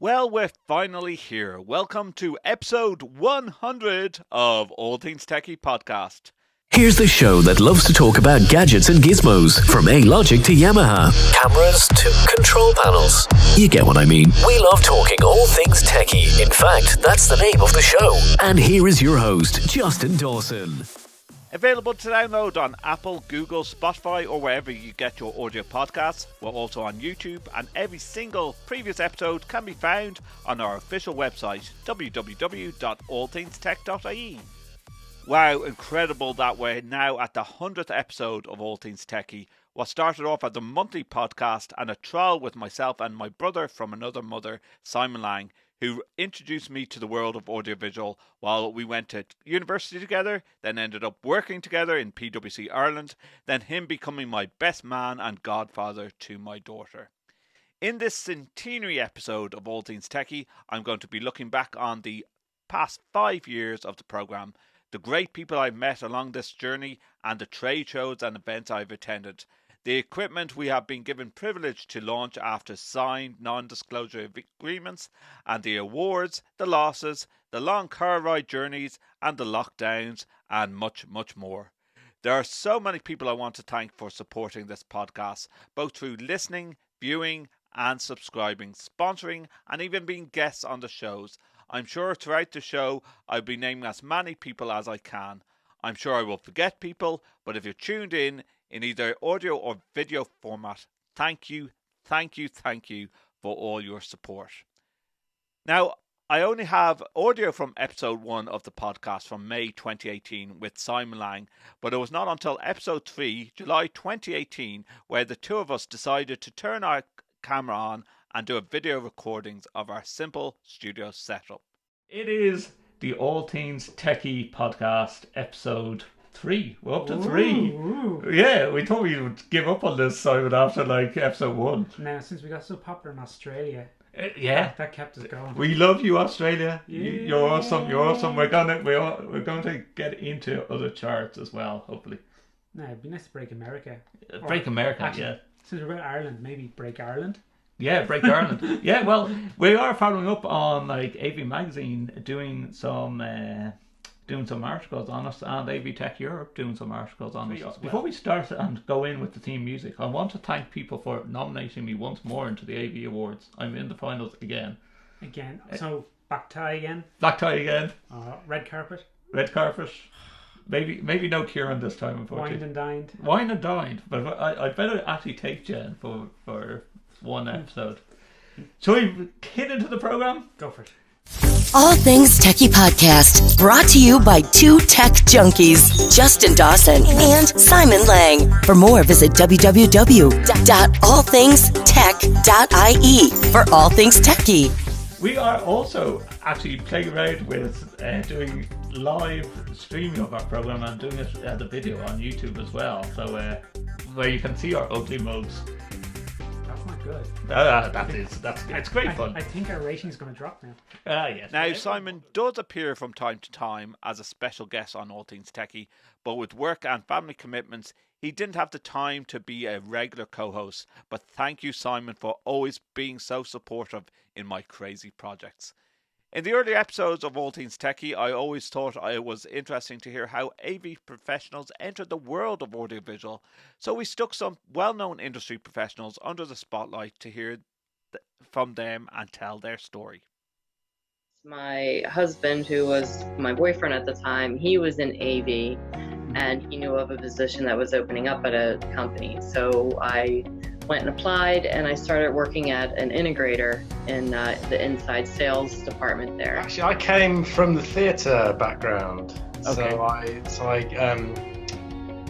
Well, we're finally here. Welcome to episode 100 of All Things TechIE Podcast. Here's the show that loves to talk about gadgets and gizmos, from A-Logic to Yamaha, cameras to control panels. You get what I mean. We love talking all things techie. In fact, that's the name of the show. And here is your host, Justin Dawson. Available to download on Apple, Google, Spotify, or wherever you get your audio podcasts. We're also on YouTube, and every single previous episode can be found on our official website, www.allthingstech.ie. Wow, incredible that we're now at the 100th episode of All Things TechIE. What started off as a monthly podcast and a trial with myself and my brother from another mother, Simon Lang, who introduced me to the world of audiovisual while we went to university together, then ended up working together in PwC Ireland, then him becoming my best man and godfather to my daughter. In this centenary episode of All Things TechIE, I'm going to be looking back on the past 5 years of the programme, the great people I've met along this journey, and the trade shows and events I've attended. The equipment we have been given privilege to launch after signed non-disclosure agreements, and the awards, the losses, the long car ride journeys, and the lockdowns, and much, much more. There are so many people I want to thank for supporting this podcast, both through listening, viewing, and subscribing, sponsoring, and even being guests on the shows. I'm sure throughout the show I'll be naming as many people as I can. I'm sure I will forget people, but if you're tuned in either audio or video format, thank you for all your support. Now, I only have audio from episode 1 of the podcast from May 2018 with Simon Lang, but it was not until episode 3, July 2018, where the two of us decided to turn our camera on and do a video recordings of our simple studio setup. It is the All Things TechIE Podcast episode 3. We're up to 3. Ooh. Yeah, we thought we would give up on this, Simon, after episode 1. Now, since we got so popular in Australia, Yeah, that kept us going. we love you, Australia. Yeah. You're awesome. We're going to get into other charts as well, hopefully. No, it'd be nice to break America. Break America, actually, yeah. Since we're about Ireland, maybe break Ireland. Yeah, break Ireland. Yeah, well, we are following up on AV Magazine doing some articles on us, and AV Tech Europe doing some articles on us. Before we start and go in with the theme music, I want to thank people for nominating me once more into the AV Awards. I'm in the finals again. So back tie again. Black tie again. Red carpet. Red carpet. Maybe no Kieran this time, unfortunately. Wine and dined. But I better actually take Jen for one episode. Shall we hit into the program? Go for it. All Things TechIE Podcast, brought to you by two tech junkies, Justin Dawson and Simon Lang. For more, visit www.allthingstech.ie for All Things TechIE. We are also actually playing around with doing live streaming of our program and doing it as a video on YouTube as well. So where you can see our ugly mugs. That's not good. It's great fun. I think our rating's going to drop now. Yes. Now, Simon does appear from time to time as a special guest on All Things TechIE, but with work and family commitments, he didn't have the time to be a regular co-host. But thank you, Simon, for always being so supportive in my crazy projects. In the early episodes of All Things TechIE, I always thought it was interesting to hear how AV professionals entered the world of audiovisual. So we stuck some well-known industry professionals under the spotlight to hear from them and tell their story. My husband, who was my boyfriend at the time, he was in AV and he knew of a position that was opening up at a company. So I went and applied, and I started working at an integrator in the inside sales department there. Actually, I came from the theatre background. Okay. So I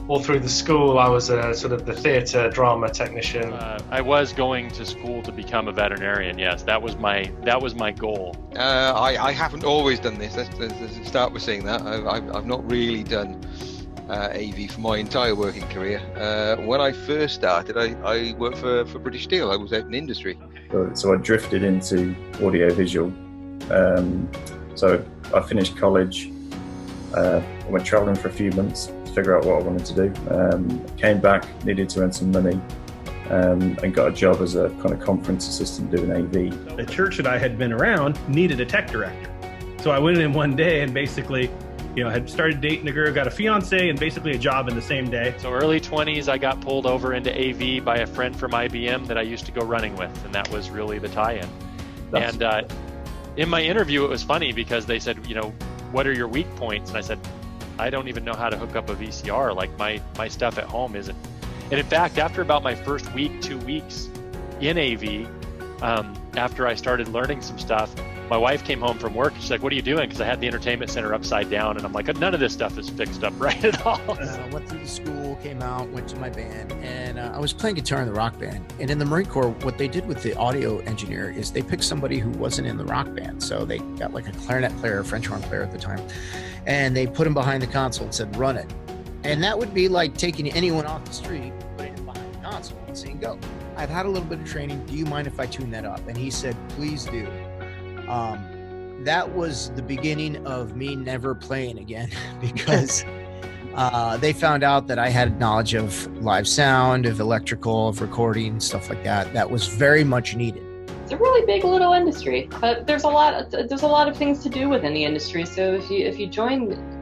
all through the school, I was a sort of the theatre drama technician. I was going to school to become a veterinarian. Yes, that was my goal. I haven't always done this. Let's start with saying that. I've not really done AV for my entire working career. When I first started, I worked for British Steel. I was out in industry. So I drifted into audiovisual. So I finished college. I went travelling for a few months to figure out what I wanted to do. Came back, needed to earn some money. and got a job as a kind of conference assistant doing AV. The church that I had been around needed a tech director. So I went in one day and basically, had started dating a girl, got a fiance, and basically a job in the same day. So early 20s, I got pulled over into AV by a friend from IBM that I used to go running with, and that was really the tie-in. And in my interview, it was funny because they said, what are your weak points? And I said, I don't even know how to hook up a VCR. Like my stuff at home isn't. And in fact, after about my first week, 2 weeks in AV, after I started learning some stuff, my wife came home from work. She's like, what are you doing? Because I had the entertainment center upside down. And I'm like, none of this stuff is fixed up right at all. Went through the school, came out, went to my band, and I was playing guitar in the rock band. And in the Marine Corps, what they did with the audio engineer is they picked somebody who wasn't in the rock band. So they got like a clarinet player, a French horn player at the time, and they put him behind the console and said, run it. And that would be like taking anyone off the street, putting him behind the console and saying, go. I've had a little bit of training. Do you mind if I tune that up? And he said, please do. That was the beginning of me never playing again because they found out that I had knowledge of live sound, of electrical, of recording, stuff like that. That was very much needed. It's a really big little industry, but there's a lot of things to do within the industry. So if you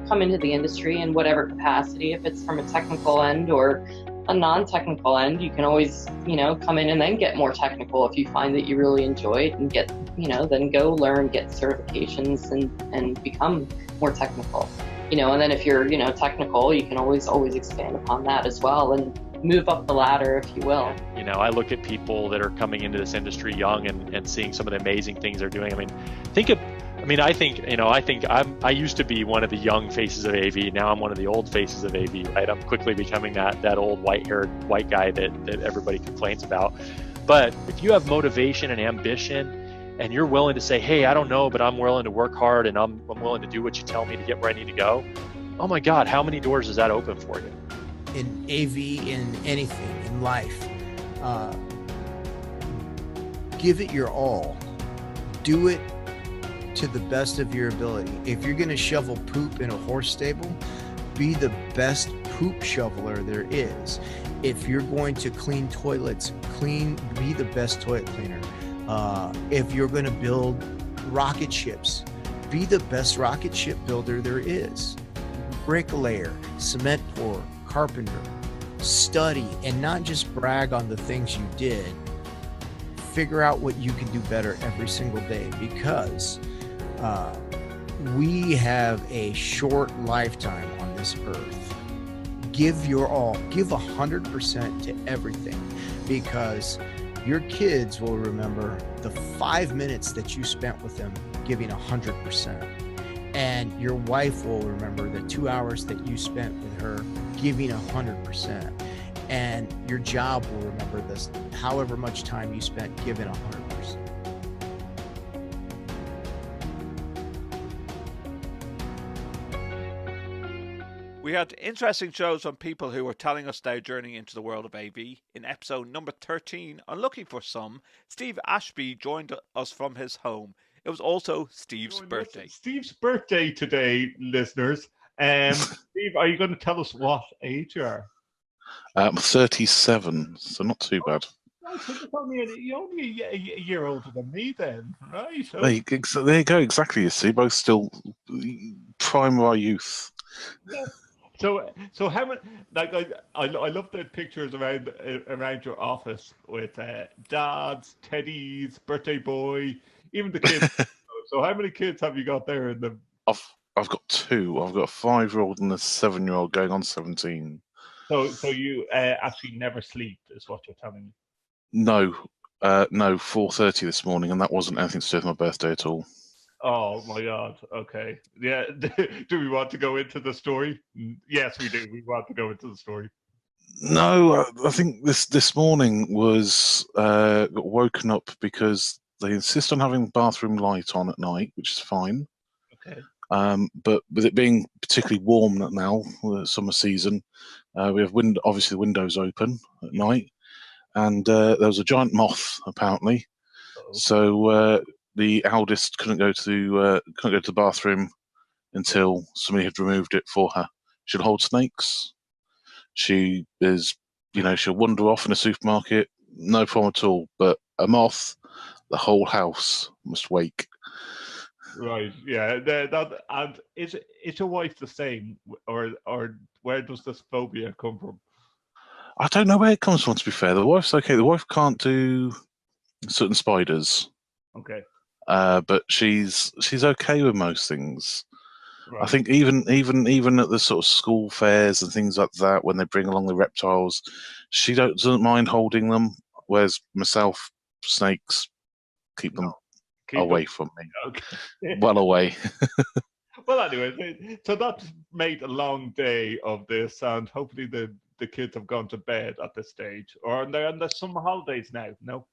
come into the industry in whatever capacity, if it's from a technical end or a non-technical end, you can always, come in and then get more technical if you find that you really enjoy it and get, then go learn, get certifications and become more technical, and then if you're, technical, you can always expand upon that as well and move up the ladder, if you will. I look at people that are coming into this industry young and seeing some of the amazing things they're doing. I used to be one of the young faces of AV. Now I'm one of the old faces of AV, right? I'm quickly becoming that old white-haired white guy that everybody complains about. But if you have motivation and ambition and you're willing to say, hey, I don't know, but I'm willing to work hard and I'm willing to do what you tell me to get where I need to go. Oh my God, how many doors does that open for you? In AV, in anything, in life, give it your all. Do it to the best of your ability. If you're going to shovel poop in a horse stable, be the best poop shoveler there is. If you're going to clean toilets, be the best toilet cleaner. If you're going to build rocket ships, be the best rocket ship builder there is. Bricklayer, cement pourer, carpenter. Study and not just brag on the things you did. Figure out what you can do better every single day, because we have a short lifetime on this earth. Give your all, give 100% to everything, because your kids will remember the 5 minutes that you spent with them giving 100%. And your wife will remember the 2 hours that you spent with her giving 100%. And your job will remember this, however much time you spent giving 100%. We had interesting shows from people who were telling us their journey into the world of AV. In episode number 13, on Looking for Some, Steve Ashby joined us from his home. It was also Steve's birthday. Steve's birthday today, listeners. Steve, are you going to tell us what age you are? I'm 37, so not too bad. You're only a year older than me then, right? So... There you go, exactly. You see, both still prime of our youth. Yeah. So how many? Like I love the pictures around your office with dads, teddies, birthday boy, even the kids. So how many kids have you got there in the? I've got two. I've got a 5-year-old and a 7-year-old going on 17. So you actually never sleep, is what you're telling me? No, 4:30 this morning, and that wasn't anything to do with my birthday at all. Oh my God. Okay. Yeah. Do we want to go into the story? Yes, we do. We want to go into the story. No, I think this morning was got woken up because they insist on having the bathroom light on at night, which is fine. Okay. But with it being particularly warm now, summer season, we have obviously the windows open at night, and there was a giant moth apparently. Uh-oh. So the eldest couldn't go to the bathroom until somebody had removed it for her. She'll hold snakes. She is, she'll wander off in a supermarket, no problem at all. But a moth, the whole house must wake. Right. Yeah. And is your wife the same, or where does this phobia come from? I don't know where it comes from, to be fair. The wife's okay. The wife can't do certain spiders. Okay. But she's okay with most things. Right. I think even at the sort of school fairs and things like that, when they bring along the reptiles, she doesn't mind holding them. Whereas myself, snakes, keep them away from me. Okay. Well away. Well, anyway, so that's made a long day of this, and hopefully the kids have gone to bed at this stage, or they're on the summer holidays now. No.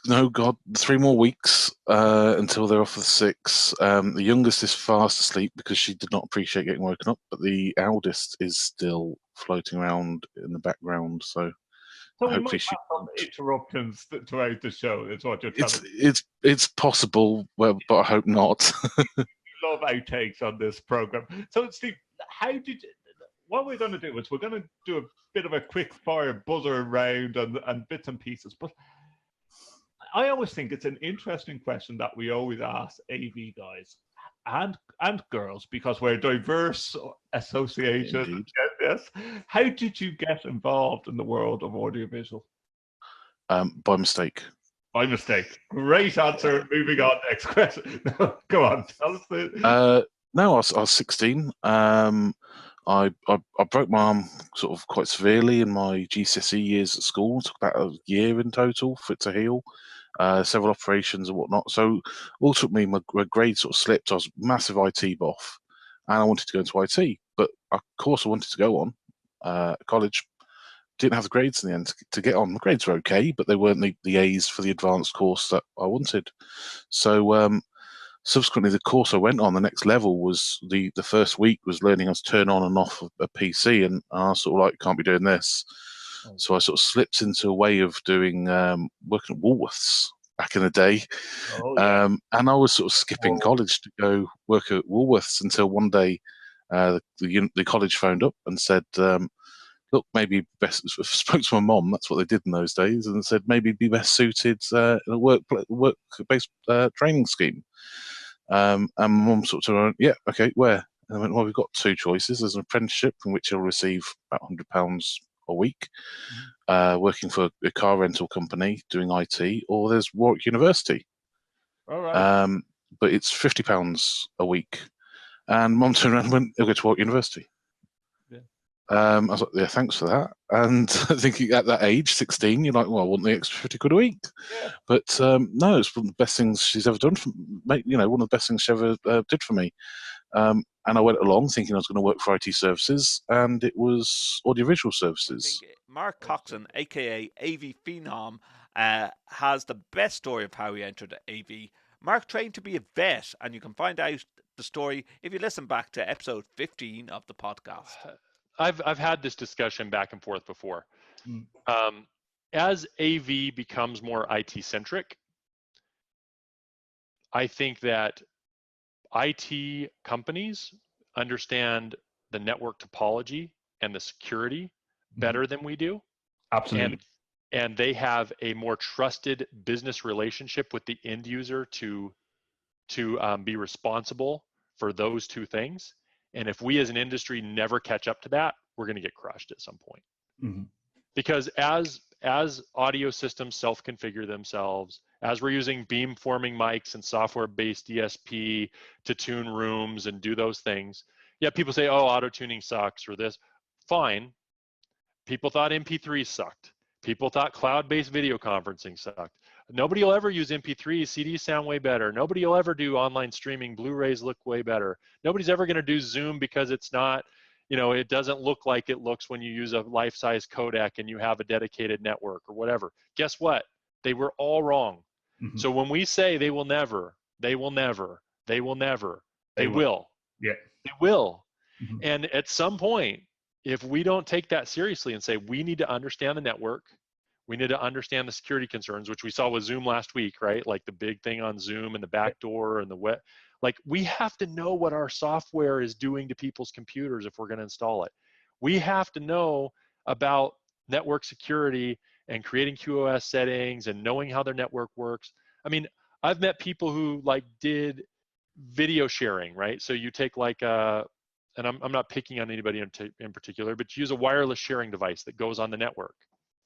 No, God, 3 more weeks until they're off for the 6. The youngest is fast asleep because she did not appreciate getting woken up, but the eldest is still floating around in the background. So we might hopefully have some interruptions throughout the show. Is what you're telling me. It's possible, but I hope not. Love outtakes on this program. So, Steve, what we're going to do is we're going to do a bit of a quick fire buzzer round and bits and pieces. But I always think it's an interesting question that we always ask AV guys and girls, because we're a diverse association. Indeed. Yes. How did you get involved in the world of audiovisual? By mistake. By mistake. Great answer. Moving on. Next question. No, go on. Tell us No, I was 16. I broke my arm sort of quite severely in my GCSE years at school. It took about a year in total for it to heal. Several operations and whatnot. So all took me, my grades sort of slipped. I was a massive IT buff, and I wanted to go into IT. But of course I wanted to go on college. Didn't have the grades in the end to get on. The grades were okay, but they weren't the A's for the advanced course that I wanted. So subsequently, the course I went on, the next level was the first week was learning how to turn on and off a PC, and I was sort of like, can't be doing this. So I sort of slipped into a way of doing working at Woolworths back in the day. And I was sort of skipping college to go work at Woolworths until one day the college phoned up and said, look, maybe best, spoke to my mom, that's what they did in those days, and said maybe be best suited in a work-based training scheme. And my mum sort of went, yeah, okay, where? And I went, well, we've got 2 choices. There's an apprenticeship from which you'll receive about £100 a week, working for a car rental company doing IT, or there's Warwick University. All right. But it's £50 a week. And Mum turned around and went, you'll go to Warwick University. I was like, yeah, thanks for that. And I think at that age, 16, you're like, well, I want the extra 50 quid a week. Yeah. But no, it's one of the best things she's ever done for me. You know, one of the best things she ever did for me. And I went along thinking I was going to work for IT services, and it was audiovisual services. Mark Coxon, aka AV Phenom, has the best story of how he entered AV. Mark trained to be a vet, and you can find out the story if you listen back to episode 15 of the podcast. I've had this discussion back and forth before. As AV becomes more IT centric, I think that IT companies understand the network topology and the security better than we do. Absolutely. And they have a more trusted business relationship with the end user to be responsible for those 2 things. And if we as an industry never catch up to that, we're going to get crushed at some point. Because as audio systems self-configure themselves, as we're using beamforming mics and software-based DSP to tune rooms and do those things, yeah, people say, oh, auto-tuning sucks or this. Fine. People thought MP3 sucked. People thought cloud-based video conferencing sucked. Nobody will ever use MP3s. CDs sound way better. Nobody will ever do online streaming. Blu-rays look way better. Nobody's ever going to do Zoom because it's not, it doesn't look like it looks when you use a life-size codec and you have a dedicated network or whatever. Guess what? They were all wrong. So when we say they will never, they will never, they will never, they will. Yeah. They will. And at some point, if we don't take that seriously and say we need to understand the network, we need to understand the security concerns, which we saw with Zoom last week, right? Like the big thing on Zoom and the backdoor and the web. Like we have to know what our software is doing to people's computers if we're going to install it. We have to know about network security and creating QoS settings and knowing how their network works. I mean, I've met people who like did video sharing, right? So you take like and I'm not picking on anybody in particular, but you use a wireless sharing device that goes on the network.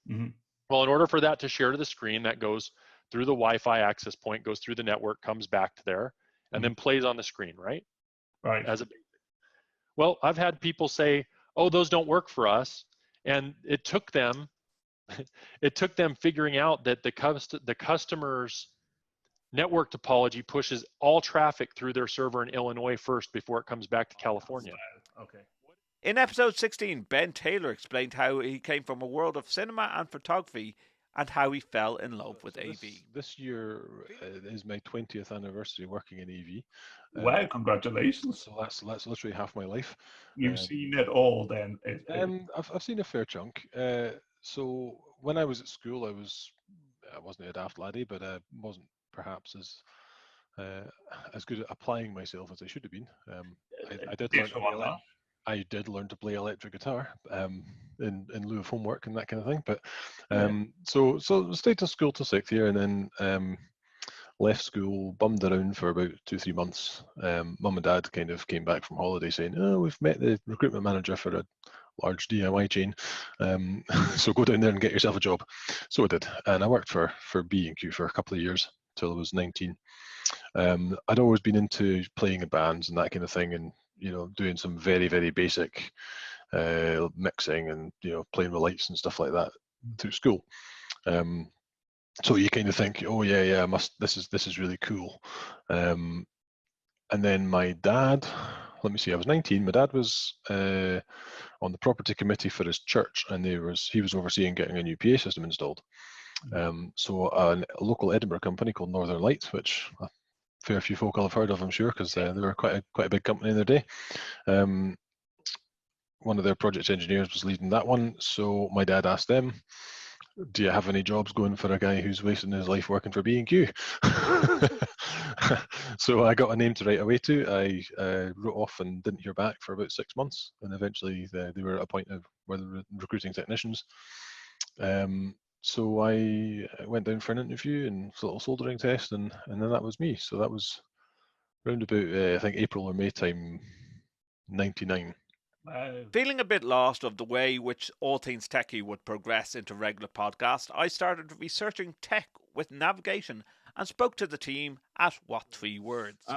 Mm-hmm. Well, in order for that to share to the screen, that goes through the Wi-Fi access point, goes through the network, comes back to there, and then plays on the screen, right? Right. Well, I've had people say, "Oh, those don't work for us," and it took them figuring out that the customer's network topology pushes all traffic through their server in Illinois first before it comes back to California. Okay. In episode 16, Ben Taylor explained how he came from a world of cinema and photography and how he fell in love with AV. This year is my 20th anniversary working in AV. Wow, congratulations. So that's literally half my life. You've seen it all then? I've seen a fair chunk. So when I was at school, I wasn't a daft laddie, but I wasn't perhaps as good at applying myself as I should have been. I did learn to play electric guitar in lieu of homework and that kind of thing. But so stayed to school till 6th year, and then left school, bummed around for about 2-3 months. Mum and Dad kind of came back from holiday saying, "Oh, we've met the recruitment manager for a large DIY chain, so go down there and get yourself a job." So I did, and I worked for B&Q for a couple of years till I was 19. I'd always been into playing in bands and that kind of thing, and doing some very, very basic mixing and playing with lights and stuff like that through school. So you kind of think, oh yeah, this is really cool. And then my dad, I was 19. My dad was on the property committee for his church, and he was overseeing getting a new PA system installed. So a local Edinburgh company called Northern Lights, which a fair few folk will have heard of, I'm sure, because they were quite a big company in their day. One of their project engineers was leading that one, so my dad asked them, "Do you have any jobs going for a guy who's wasting his life working for B&Q?" So I got a name to write away to. I wrote off and didn't hear back for about 6 months, and eventually they were at a point of where they were recruiting technicians. So I went down for an interview and a little soldering test, and then that was me. So that was around about I think April or May time, 99. Feeling a bit lost of the way which All Things TechIE would progress into regular podcast, I started researching tech with navigation and spoke to the team at What 3 Words.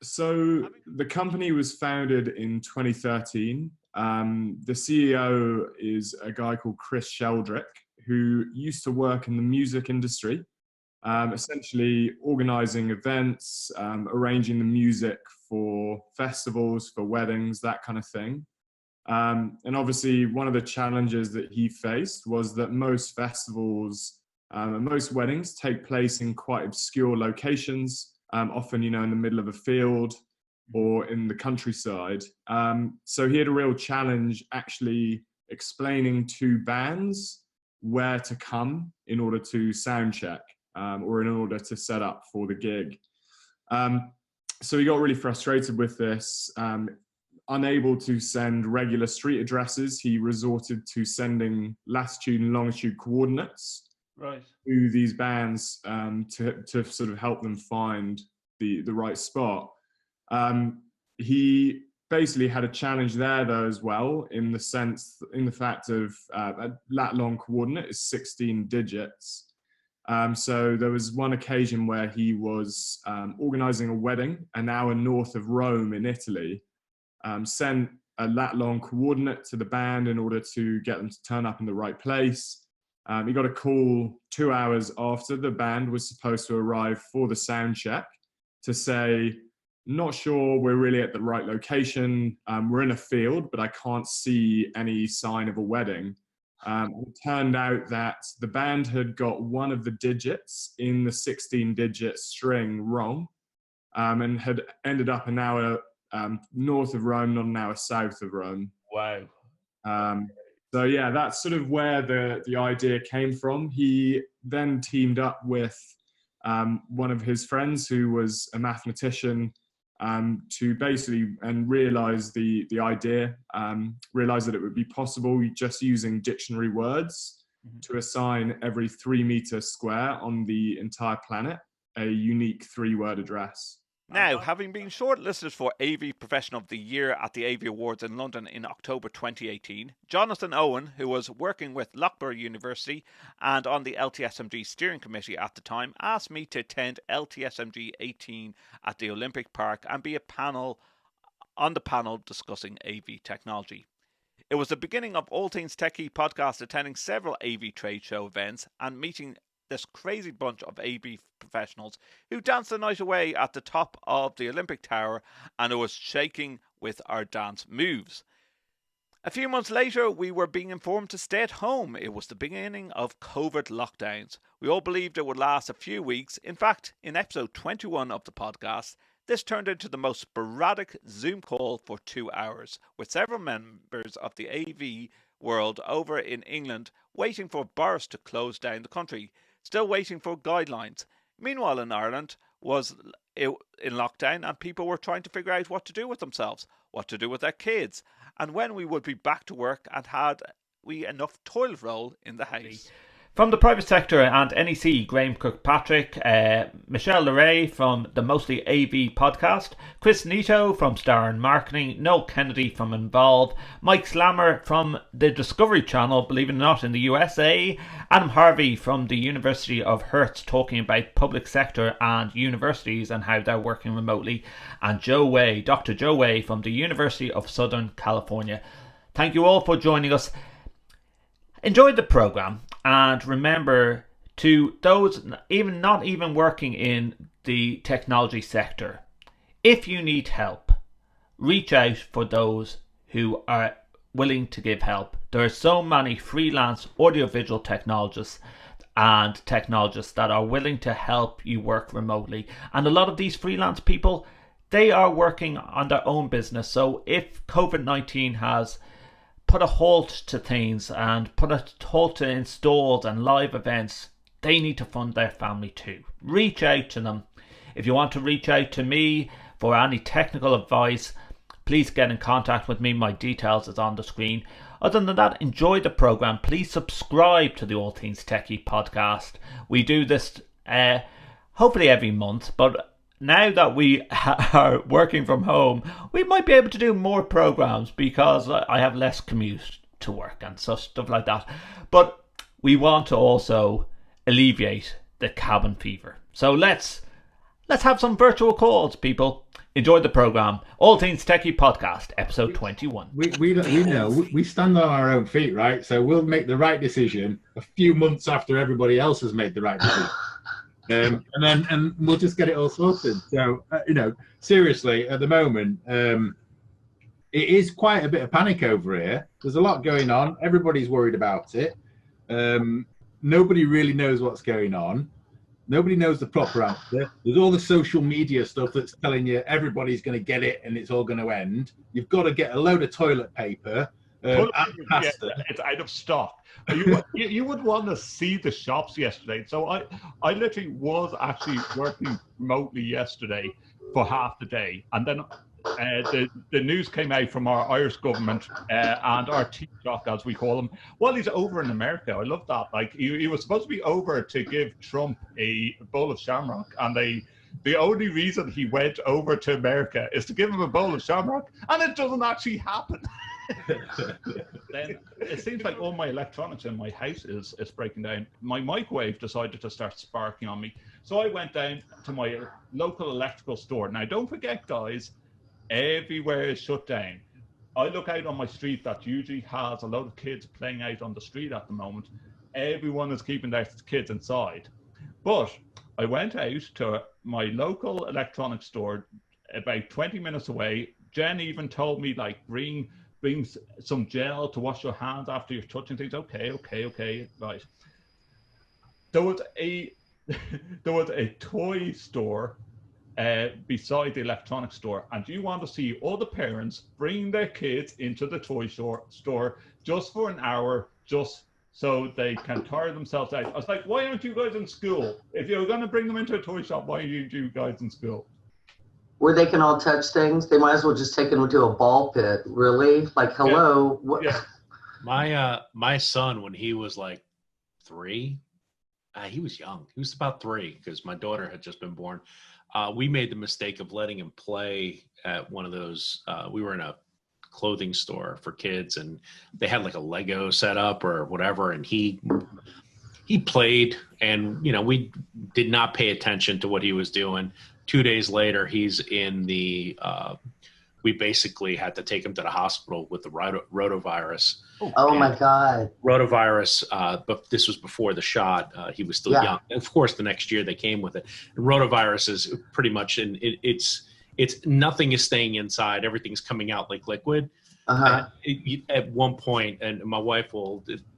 So the company was founded in 2013. The CEO is a guy called Chris Sheldrick, who used to work in the music industry, essentially organizing events, arranging the music for festivals, for weddings, that kind of thing. And obviously one of the challenges that he faced was that most festivals and most weddings take place in quite obscure locations, often, in the middle of a field or in the countryside. So he had a real challenge actually explaining to bands where to come in order to sound check or in order to set up for the gig. So he got really frustrated with this. Unable to send regular street addresses, he resorted to sending latitude and longitude coordinates to these bands to sort of help them find the right spot. He basically had a challenge there though as well, in the fact of a lat long coordinate is 16 digits. So there was one occasion where he was organizing a wedding an hour north of Rome in Italy. Sent a lat long coordinate to the band in order to get them to turn up in the right place. He got a call 2 hours after the band was supposed to arrive for the sound check to say, "Not sure we're really at the right location. We're in a field, but I can't see any sign of a wedding." It turned out that the band had got one of the digits in the 16-digit string wrong, and had ended up an hour north of Rome, not an hour south of Rome. Wow. So yeah, that's sort of where the idea came from. He then teamed up with one of his friends who was a mathematician to basically realize the idea, realize that it would be possible just using dictionary words to assign every 3-meter square on the entire planet a unique 3-word address. Now, having been shortlisted for AV Professional of the Year at the AV Awards in London in October 2018, Jonathan Owen, who was working with Loughborough University and on the LTSMG steering committee at the time, asked me to attend LTSMG 18 at the Olympic Park and be on the panel discussing AV technology. It was the beginning of All Things TechIE Podcast, attending several AV trade show events and meeting this crazy bunch of AV professionals who danced the night away at the top of the Olympic Tower, and it was shaking with our dance moves. A few months later, we were being informed to stay at home. It was the beginning of COVID lockdowns. We all believed it would last a few weeks. In fact, in episode 21 of the podcast, this turned into the most sporadic Zoom call for 2 hours, with several members of the AV world over in England waiting for Boris to close down the country, still waiting for guidelines. Meanwhile, in Ireland was in lockdown, and people were trying to figure out what to do with themselves, what to do with their kids, and when we would be back to work, and had we enough toilet roll in the house. From the private sector and NEC, Graham Kirkpatrick, Michelle Leray from the Mostly AV podcast, Chris Nito from Star and Marketing, Noel Kennedy from Involve, Mike Slammer from the Discovery Channel, believe it or not, in the USA, Adam Harvey from the University of Hertz, talking about public sector and universities and how they're working remotely, and Dr. Joe Way from the University of Southern California. Thank you all for joining us. Enjoy the programme, and remember, to those not even working in the technology sector, if you need help, reach out for those who are willing to give help. There are so many freelance audiovisual technologists and technologists that are willing to help you work remotely, and a lot of these freelance people, they are working on their own business. So if COVID-19 has put a halt to things and put a halt to installs and live events, they need to fund their family too. Reach out to them. If you want to reach out to me for any technical advice, please get in contact with me. My details is on the screen. Other than that, enjoy the program. Please subscribe to the All Things TechIE podcast. We do this hopefully every month, but now that we are working from home, we might be able to do more programs because I have less commute to work and stuff like that. But we want to also alleviate the cabin fever. So let's have some virtual calls, people. Enjoy the program. All Things TechIE Podcast, episode 21. We know we stand on our own feet, right? So we'll make the right decision a few months after everybody else has made the right decision. And we'll just get it all sorted. So, seriously, at the moment, it is quite a bit of panic over here. There's a lot going on. Everybody's worried about it. Nobody really knows what's going on. Nobody knows the proper answer. There's all the social media stuff that's telling you everybody's going to get it and it's all going to end. You've got to get a load of toilet paper. And pasta. It's out of stock. You would want to see the shops yesterday. So I literally was actually working remotely yesterday for half the day, and then the news came out from our Irish government and our Taoiseach, as we call him. Well, he's over in America. I love that. Like he was supposed to be over to give Trump a bowl of shamrock, and the only reason he went over to America is to give him a bowl of shamrock, and it doesn't actually happen. Then it seems like all my electronics in my house is breaking down. My microwave decided to start sparking on me, so I went down to my local electrical store. Now, don't forget, guys, everywhere is shut down. I look out on my street that usually has a lot of kids playing out on the street at the moment. Everyone is keeping their kids inside. But I went out to my local electronics store about 20 minutes away. Jen even told me, like, bring some gel to wash your hands after you're touching things. Okay, right. There was a toy store beside the electronics store, and you want to see all the parents bring their kids into the toy store just for an hour, just so they can tire themselves out. I was like, why aren't you guys in school? If you're going to bring them into a toy shop, why aren't you guys in school? Where they can all touch things, they might as well just take them to a ball pit. Really? Like, hello? Yeah. My son, when he was like 3. He was young. He was about 3 because my daughter had just been born. We made the mistake of letting him play at one of those. We were in a clothing store for kids, and they had like a Lego setup or whatever, and he played, and we did not pay attention to what he was doing. 2 days later, he's in the we basically had to take him to the hospital with the rotavirus. Oh my God. Rotavirus, but this was before the shot. He was still young. And of course, the next year they came with it. And rotavirus is pretty much, it's nothing is staying inside. Everything's coming out like liquid. At one point, and my wife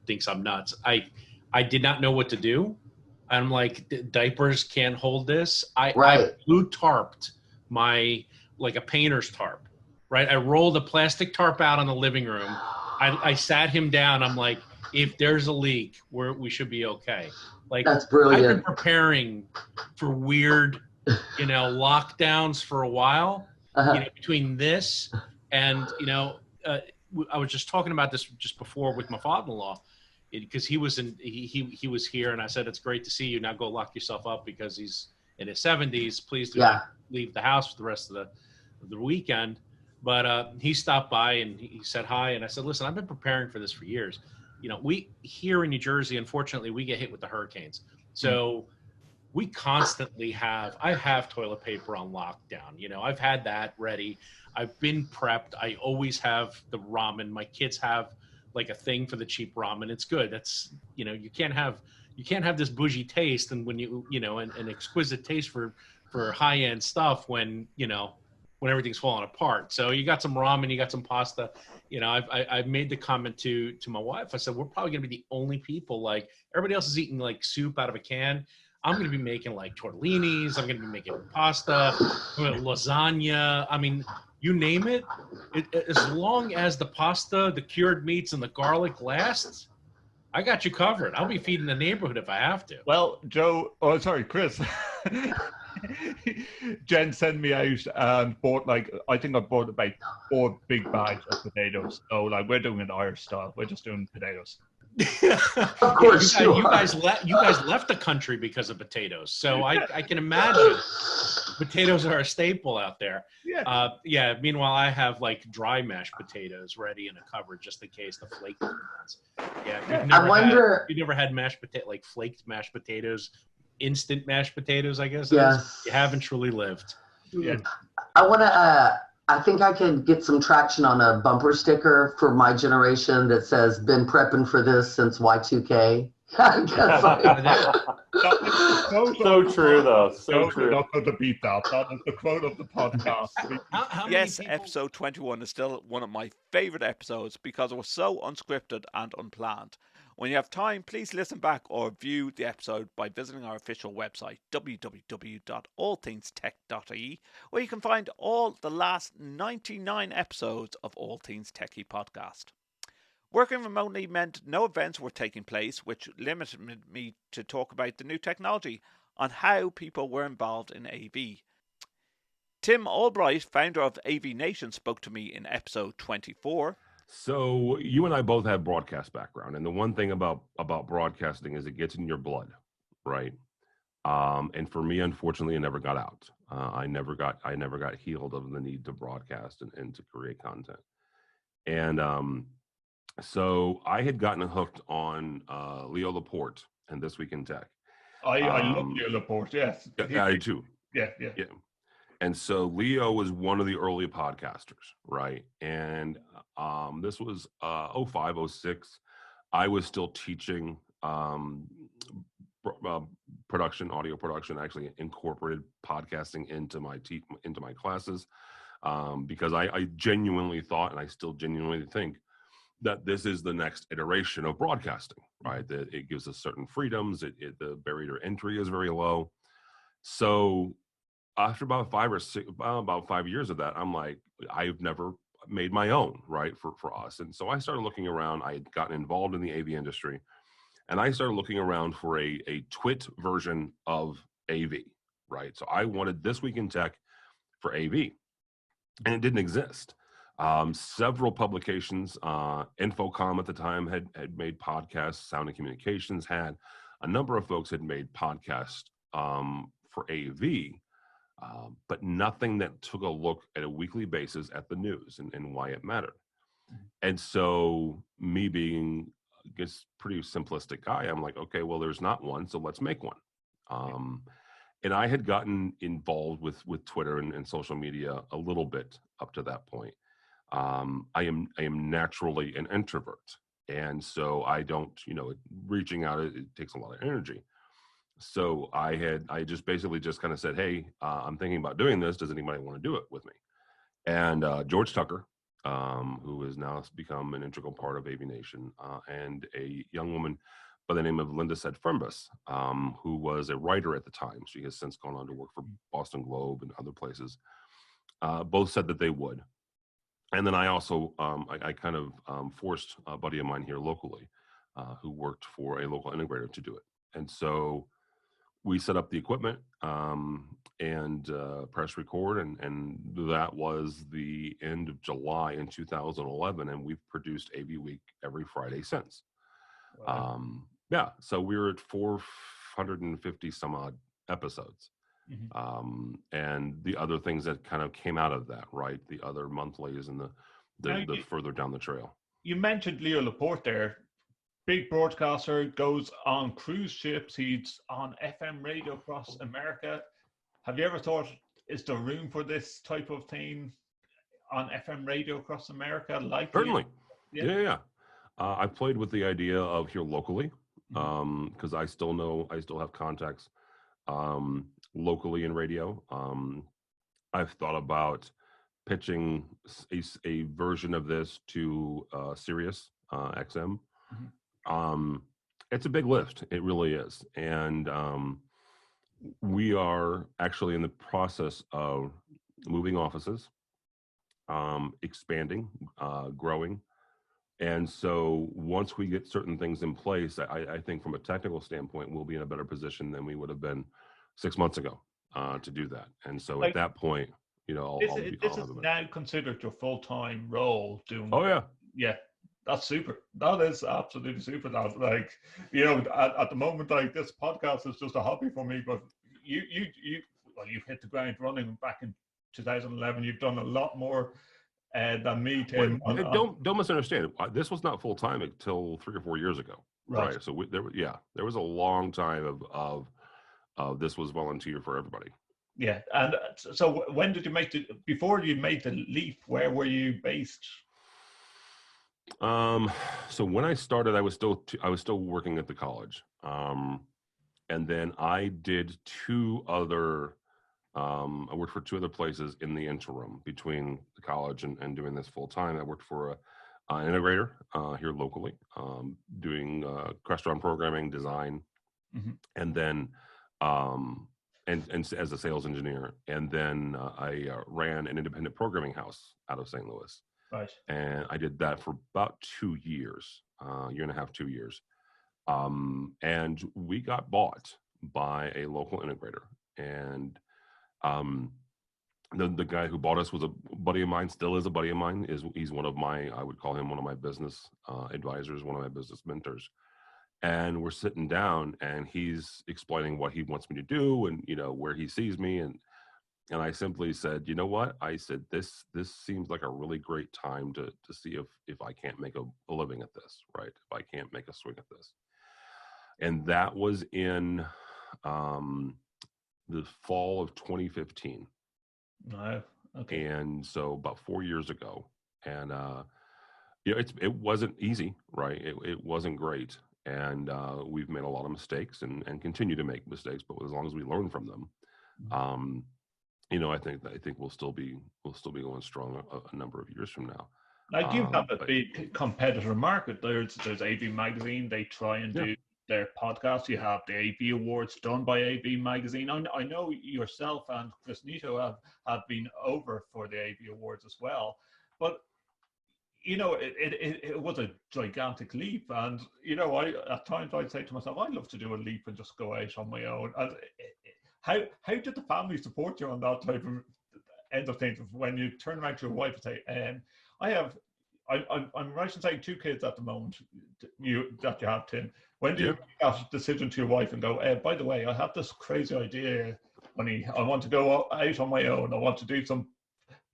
thinks I'm nuts, I did not know what to do. I'm like, diapers can't hold this. I blue tarped like a painter's tarp, right? I rolled a plastic tarp out on the living room. I sat him down. I'm like, if there's a leak, we should be okay. Like, that's brilliant. I've been preparing for weird, lockdowns for a while. Between this and I was just talking about this just before with my father-in-law, because he was here, and I said, it's great to see you. Now go lock yourself up because he's in his 70s. Please do not leave the house for the rest of the weekend. But he stopped by and he said hi, and I said, listen, I've been preparing for this for years. We here in New Jersey, unfortunately, we get hit with the hurricanes. So we constantly I have toilet paper on lockdown. I've had that ready. I've been prepped. I always have the ramen. My kids have like a thing for the cheap ramen. It's good. That's, you can't have this bougie taste, and when an exquisite taste for high end stuff when everything's falling apart. So you got some ramen, you got some pasta. I've made the comment to my wife. I said, we're probably gonna be the only people, like everybody else is eating like soup out of a can. I'm gonna be making like tortellinis. I'm gonna be making pasta, lasagna. I mean, you name it. As long as the pasta, the cured meats, and the garlic lasts, I got you covered. I'll be feeding the neighborhood if I have to. Well, Chris. Jen sent me out and bought I think I bought about 4 big bags of potatoes. So we're doing it Irish style. We're just doing potatoes. Of course, you guys left the country because of potatoes. So I can imagine potatoes are a staple out there. Yeah. Meanwhile, I have like dry mashed potatoes ready in a cupboard just in case the flaky ones. Yeah. You never had like flaked mashed potatoes, instant mashed potatoes, I guess. Yes. You haven't truly lived. Yeah. I want to. I think I can get some traction on a bumper sticker for my generation that says "Been prepping for this since Y2K." So true, though. So true. We're not going to beat that. That is the quote of the podcast. Yes, episode 21 is still one of my favorite episodes because it was so unscripted and unplanned. When you have time, please listen back or view the episode by visiting our official website, www.allthingstech.ie, where you can find all the last 99 episodes of All Things TechIE Podcast. Working remotely meant no events were taking place, which limited me to talk about the new technology on how people were involved in AV. Tim Albright, founder of AV Nation, spoke to me in episode 24. So you and I both have broadcast background, and the one thing about broadcasting is it gets in your blood, right? And for me, unfortunately, it never got out. I never got healed of the need to broadcast and to create content. And so I had gotten hooked on Leo Laporte and This Week in Tech. I love Leo Laporte. Yes, I too. Yeah. And so Leo was one of the early podcasters, right? And this was 05, 06. I was still teaching production, audio production, actually incorporated podcasting into my classes because I genuinely thought, and I still genuinely think, that this is the next iteration of broadcasting, right? That it gives us certain freedoms. The barrier to entry is very low. So after about 5 years of that, I'm like, I've never made my own, right, for us. And so I started looking around. I had gotten involved in the AV industry, and I started looking around for a TWiT version of AV, right? So I wanted This Week in Tech for AV, and it didn't exist. Several publications, Infocom at the time had made podcasts. Sound and Communications had. A number of folks had made podcasts for AV, but nothing that took a look at a weekly basis at the news and why it mattered. And so me being, I guess, pretty simplistic guy, I'm like, okay, well, there's not one, so let's make one. And I had gotten involved with Twitter and social media a little bit up to that point. I am naturally an introvert, and so I don't, reaching out, it takes a lot of energy. So I just basically just kind of said, hey, I'm thinking about doing this. Does anybody want to do it with me? And George Tucker, who has now become an integral part of AV Nation, and a young woman by the name of Linda Sedfernbus, who was a writer at the time. She has since gone on to work for Boston Globe and other places. Both said that they would. And then I also, I kind of forced a buddy of mine here locally who worked for a local integrator to do it. And so we set up the equipment and press record, and that was the end of July in 2011, and we've produced AV Week every Friday since. Wow. So we're at 450 some odd episodes. And the other things that kind of came out of that, right? The other monthlies and the further down the trail. You mentioned Leo Laporte there. Big broadcaster, goes on cruise ships. He's on FM radio across America. Have you ever thought, is there room for this type of thing on FM radio across America? Certainly. Yeah. I've played with the idea of here locally, because I still have contacts locally in radio. I've thought about pitching a version of this to Sirius XM. It's a big lift. It really is. And we are actually in the process of moving offices, expanding, growing. And so once we get certain things in place, I think from a technical standpoint, we'll be in a better position than we would have been 6 months ago to do that. And so at that point, this is now considered your full-time role doing. Oh yeah. Yeah. That's super. That is absolutely super. That, at the moment, this podcast is just a hobby for me. But you've hit the ground running back in 2011. You've done a lot more than me, Tim. Don't misunderstand. This was not full time until 3 or 4 years ago. Right. So there was a long time of this was volunteer for everybody. Yeah. And so when did you before you made the leap? Where were you based? So when I started, I was still working at the college. And then I did I worked for 2 other places in the interim between the college and doing this full time. I worked for an integrator here locally, doing restaurant programming, design, and then and as a sales engineer. And then I ran an independent programming house out of St. Louis. Right. And I did that for about 2 years, year and a half, 2 years. And we got bought by a local integrator. And the guy who bought us was a buddy of mine, still is a buddy of mine. He's one of my, I would call him one of my business advisors, one of my business mentors. And we're sitting down and he's explaining what he wants me to do and, where he sees me. And I simply said, you know what? I said, this seems like a really great time to see if I can't make a living at this, right? If I can't make a swing at this. And that was in the fall of 2015. Wow. Okay. And so about 4 years ago. And, it wasn't easy, right? It wasn't great. And we've made a lot of mistakes and continue to make mistakes, but as long as we learn from them, I think we'll still be going strong a number of years from now. Now you have a big competitor market. There's AV Magazine. They try and do their podcast. You have the AV Awards done by AV Magazine. I know yourself and Chris Nito have been over for the AV Awards as well. But it was a gigantic leap, and at times I'd say to myself, I'd love to do a leap and just go out on my own. And how did the family support you on that type of end of things? When you turn around to your wife and say, I'm right in saying 2 kids at the moment. That you have, Tim. When do you Yeah. make that decision to your wife and go, by the way, I have this crazy idea, honey. I want to go out on my own. I want to do some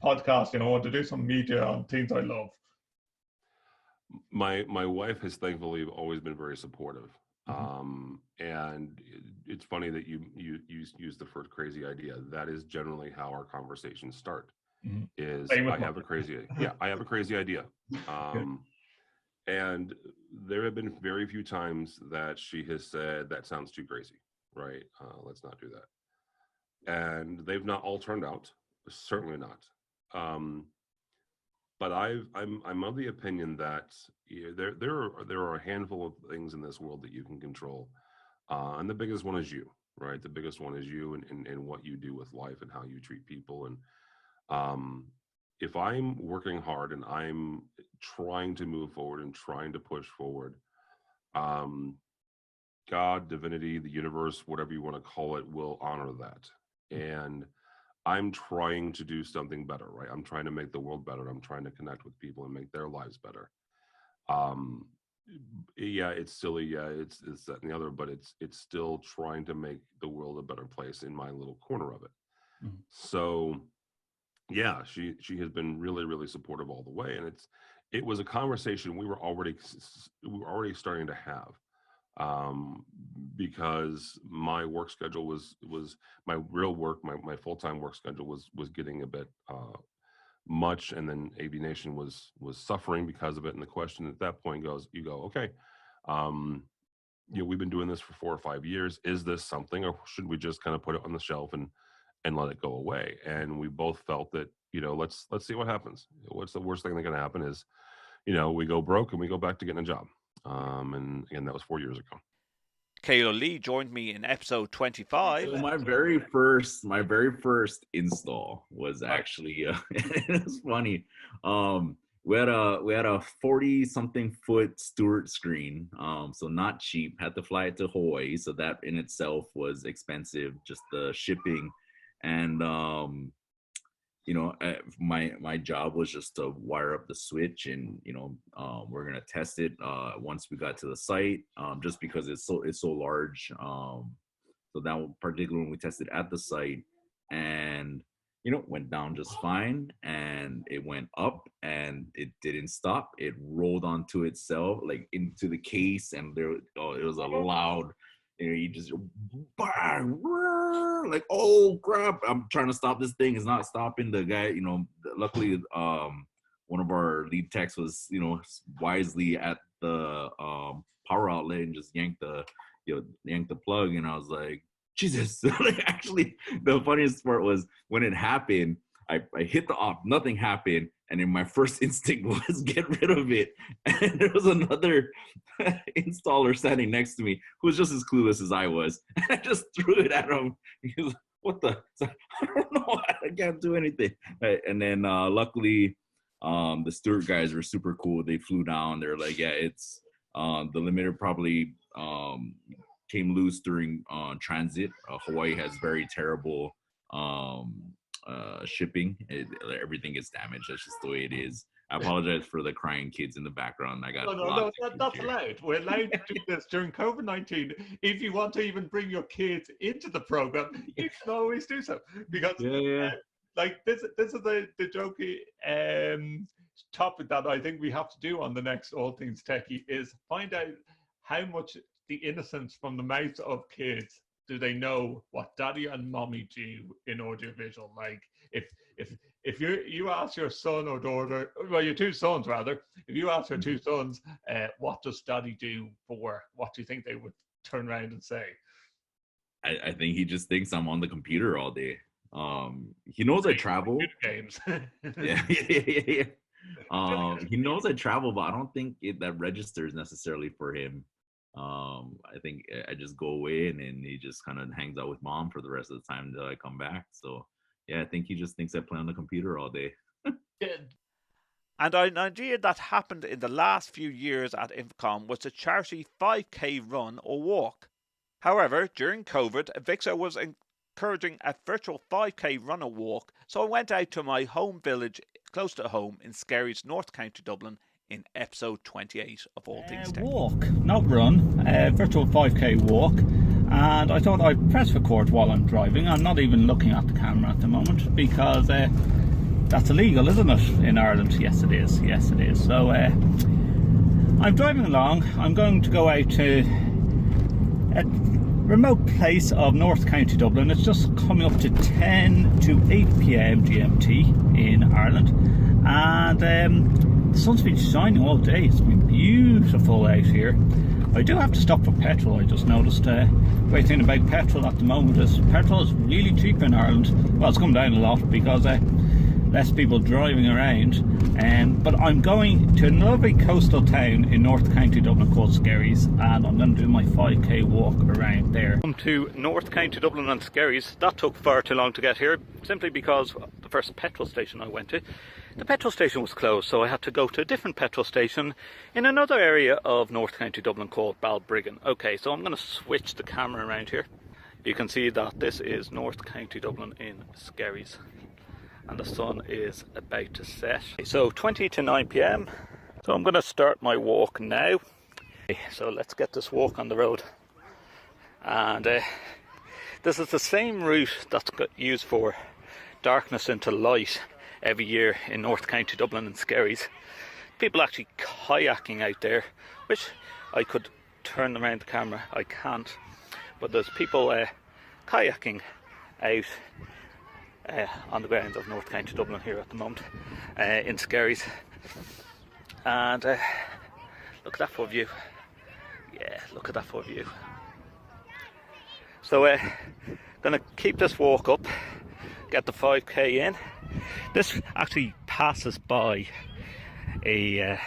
podcasting. I want to do some media on things I love. My wife has thankfully always been very supportive. And it's funny that you use the first crazy idea. That is generally how our conversations start. Is Same with I have a crazy I have a crazy idea. And there have been very few times that she has said that sounds too crazy, right? Let's not do that. And they've not all turned out, certainly not. But I'm of the opinion that there are a handful of things in this world that you can control, and the biggest one is you, right? The biggest one is you and what you do with life and how you treat people. And if I'm working hard and I'm trying to move forward and trying to push forward, God, divinity, the universe, whatever you want to call it, will honor that. And I'm trying to do something better, right? I'm trying to make the world better. I'm trying to connect with people and make their lives better. Yeah, it's silly. Yeah, it's that and the other, but it's still trying to make the world a better place in my little corner of it. So, yeah, she has been really, really supportive all the way, and it was a conversation we were already starting to have. Because my work schedule was my real work, my full-time work schedule was getting a bit much, and then AV Nation was suffering because of it. And the question at that point okay, we've been doing this for 4 or 5 years. Is this something, or should we just kind of put it on the shelf and let it go away? And we both felt that, let's see what happens. What's the worst thing that's going to happen is, we go broke and we go back to getting a job. And again, that was 4 years ago. Kayla Lee joined me in episode 25. So my very first install was actually it was funny. We had a 40-something foot Stewart screen, so not cheap. Had to fly it to Hawaii, so that in itself was expensive, just the shipping. And my job was just to wire up the switch, and we're gonna test it once we got to the site, just because it's so large. So that particular one we tested at the site, and went down just fine, and it went up and it didn't stop. It rolled onto itself, like into the case, and it was a loud. You just bang, like, oh crap! I'm trying to stop this thing. It's not stopping. The guy, luckily, one of our lead techs was, wisely at the power outlet and just yanked the plug. And I was like, Jesus! Actually, the funniest part was when it happened. I hit the off, nothing happened, and then my first instinct was get rid of it. And there was another installer standing next to me who was just as clueless as I was. And I just threw it at him. He was, what the? I don't know. I can't do anything. And then luckily, the Stewart guys were super cool. They flew down. They're like, yeah, it's the limiter probably came loose during transit. Hawaii has very terrible shipping. Everything gets damaged. That's just the way it is. I apologize for the crying kids in the background. I got no, that's allowed. We're allowed to do this during COVID-19. If you want to even bring your kids into the program, you can always do so, because like this is the jokey topic that I think we have to do on the next All Things Techie, is find out how much the innocence from the mouths of kids do they know what daddy and mommy do in audiovisual. Like if you ask your son or daughter, well, your 2 sons rather, if you ask your 2 sons, what does daddy do for work, what do you think they would turn around and say? I think he just thinks I'm on the computer all day. He knows I travel. Games. Yeah. He knows I travel, but I don't think that registers necessarily for him. I think I just go away and then he just kind of hangs out with mom for the rest of the time until I come back. So yeah, I think he just thinks I play on the computer all day. And an idea that happened in the last few years at Infocom was the charity 5K run or walk. However, during COVID, AVIXA was encouraging a virtual 5K run or walk, so I went out to my home village, close to home in Skerries, North County Dublin, in episode 28 of All Things Tech. Walk, not run, virtual 5k walk, and I thought I'd press record while I'm driving. I'm not even looking at the camera at the moment because that's illegal, isn't it, in Ireland? Yes it is, yes it is. So I'm driving along. I'm going to go out to a remote place of North County Dublin. It's just coming up to 10 to 8 p.m. GMT in Ireland, and the sun's been shining all day. It's been beautiful out here. I do have to stop for petrol. I just noticed great thing about petrol at the moment is petrol is really cheap in Ireland. Well, it's come down a lot because less people driving around, but I'm going to a lovely coastal town in North County Dublin called Skerries, and I'm going to do my 5k walk around there. Come to North County Dublin and Skerries. That took far too long to get here, simply because the first petrol station I went to, the petrol station was closed, so I had to go to a different petrol station in another area of North County Dublin called Balbriggan. Okay, so I'm going to switch the camera around here. You can see that this is North County Dublin in Skerries, and the sun is about to set. So 20 to 9 p.m. So I'm going to start my walk now. So let's get this walk on the road. And this is the same route that's used for darkness into light every year in North County Dublin and Skerries. People actually kayaking out there, which I could turn around the camera. I can't. But there's people kayaking out on the grounds of North County Dublin here at the moment, in Skerries. And look at that for a view. Yeah, look at that for a view. So gonna keep this walk up, get the 5k in. This actually passes by a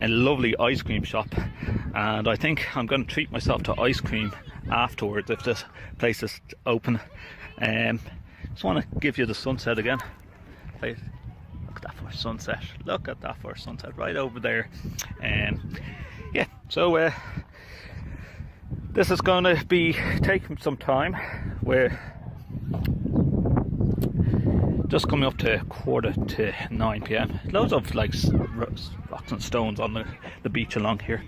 lovely ice cream shop, and I think I'm going to treat myself to ice cream afterwards if this place is open. Just want to give you the sunset again. Look at that for a sunset. Look at that for a sunset right over there. Yeah, so this is going to be taking some time. We're just coming up to 8:45 p.m. Loads of like rocks and stones on the beach along here.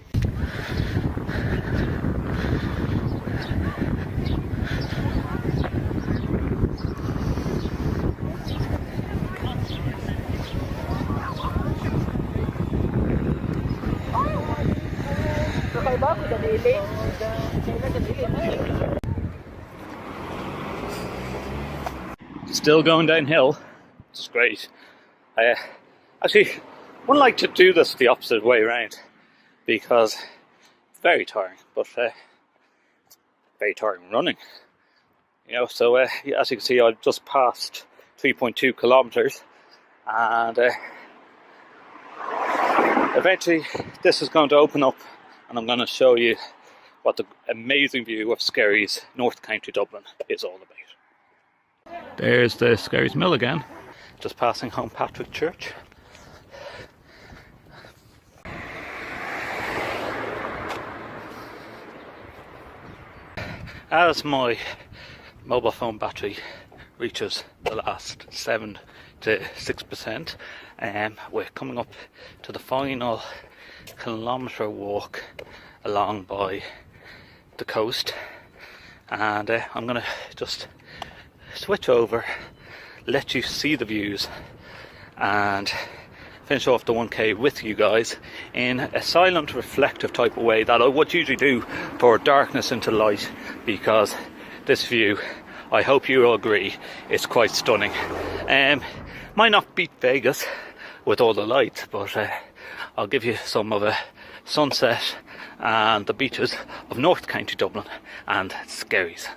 Still going downhill, which is great. I actually wouldn't like to do this the opposite way around because it's very tiring, but very tiring running. You know, so as you can see, I've just passed 3.2 kilometers, and eventually this is going to open up, and I'm going to show you what the amazing view of Skerries, North County Dublin is all about. There's the Skerries Mill again, just passing Home Patrick Church. As my mobile phone battery reaches the last 7 to 6%, we're coming up to the final kilometre walk along by the coast, and I'm going to just switch over, let you see the views, and finish off the 1k with you guys in a silent, reflective type of way that I would usually do for darkness into light, because this view, I hope you all agree, is quite stunning. Might not beat Vegas with all the lights, but I'll give you some of a sunset and the beaches of North County Dublin and Skerries.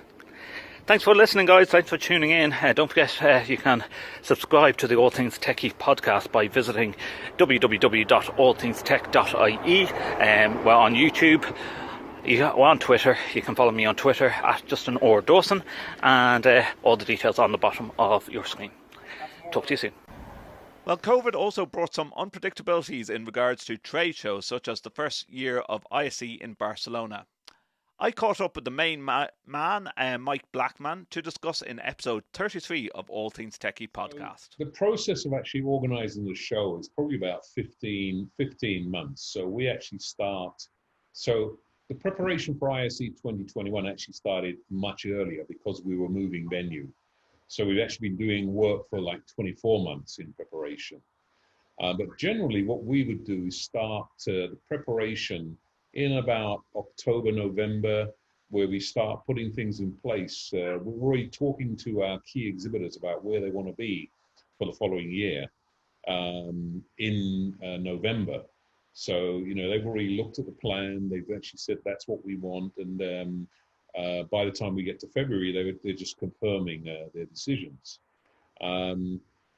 Thanks for listening, guys. Thanks for tuning in. Don't forget you can subscribe to the All Things TechIE podcast by visiting www.allthingstech.ie. We're on YouTube. We're on Twitter. You can follow me on Twitter at Justin or Dawson, and all the details on the bottom of your screen. Talk to you soon. Well, COVID also brought some unpredictabilities in regards to trade shows, such as the first year of ISE in Barcelona. I caught up with the main man, Mike Blackman, to discuss in episode 33 of All Things TechIE Podcast. The process of actually organizing the show is probably about 15 months. So we actually so the preparation for ISE 2021 actually started much earlier because we were moving venue. So we've actually been doing work for like 24 months in preparation. But generally what we would do is start the preparation in about October, November, where we start putting things in place. We're already talking to our key exhibitors about where they want to be for the following year in November. So, they've already looked at the plan. They've actually said that's what we want. And by the time we get to February, they're just confirming their decisions.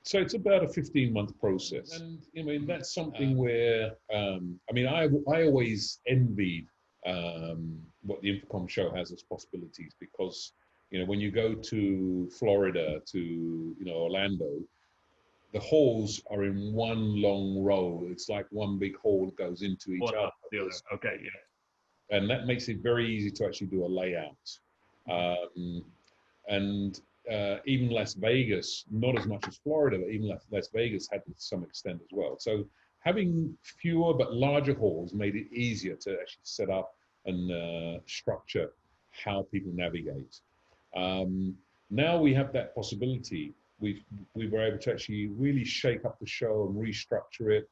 So it's about a 15-month process. And, that's something where, I always envied what the Infocom show has as possibilities because, when you go to Florida, to, Orlando, the halls are in one long row. It's like one big hall that goes into each other. Okay, yeah. And that makes it very easy to actually do a layout. Even Las Vegas, not as much as Florida, but even Las Vegas had to some extent as well. So having fewer but larger halls made it easier to actually set up and structure how people navigate. Now we have that possibility. We were able to actually really shake up the show and restructure it.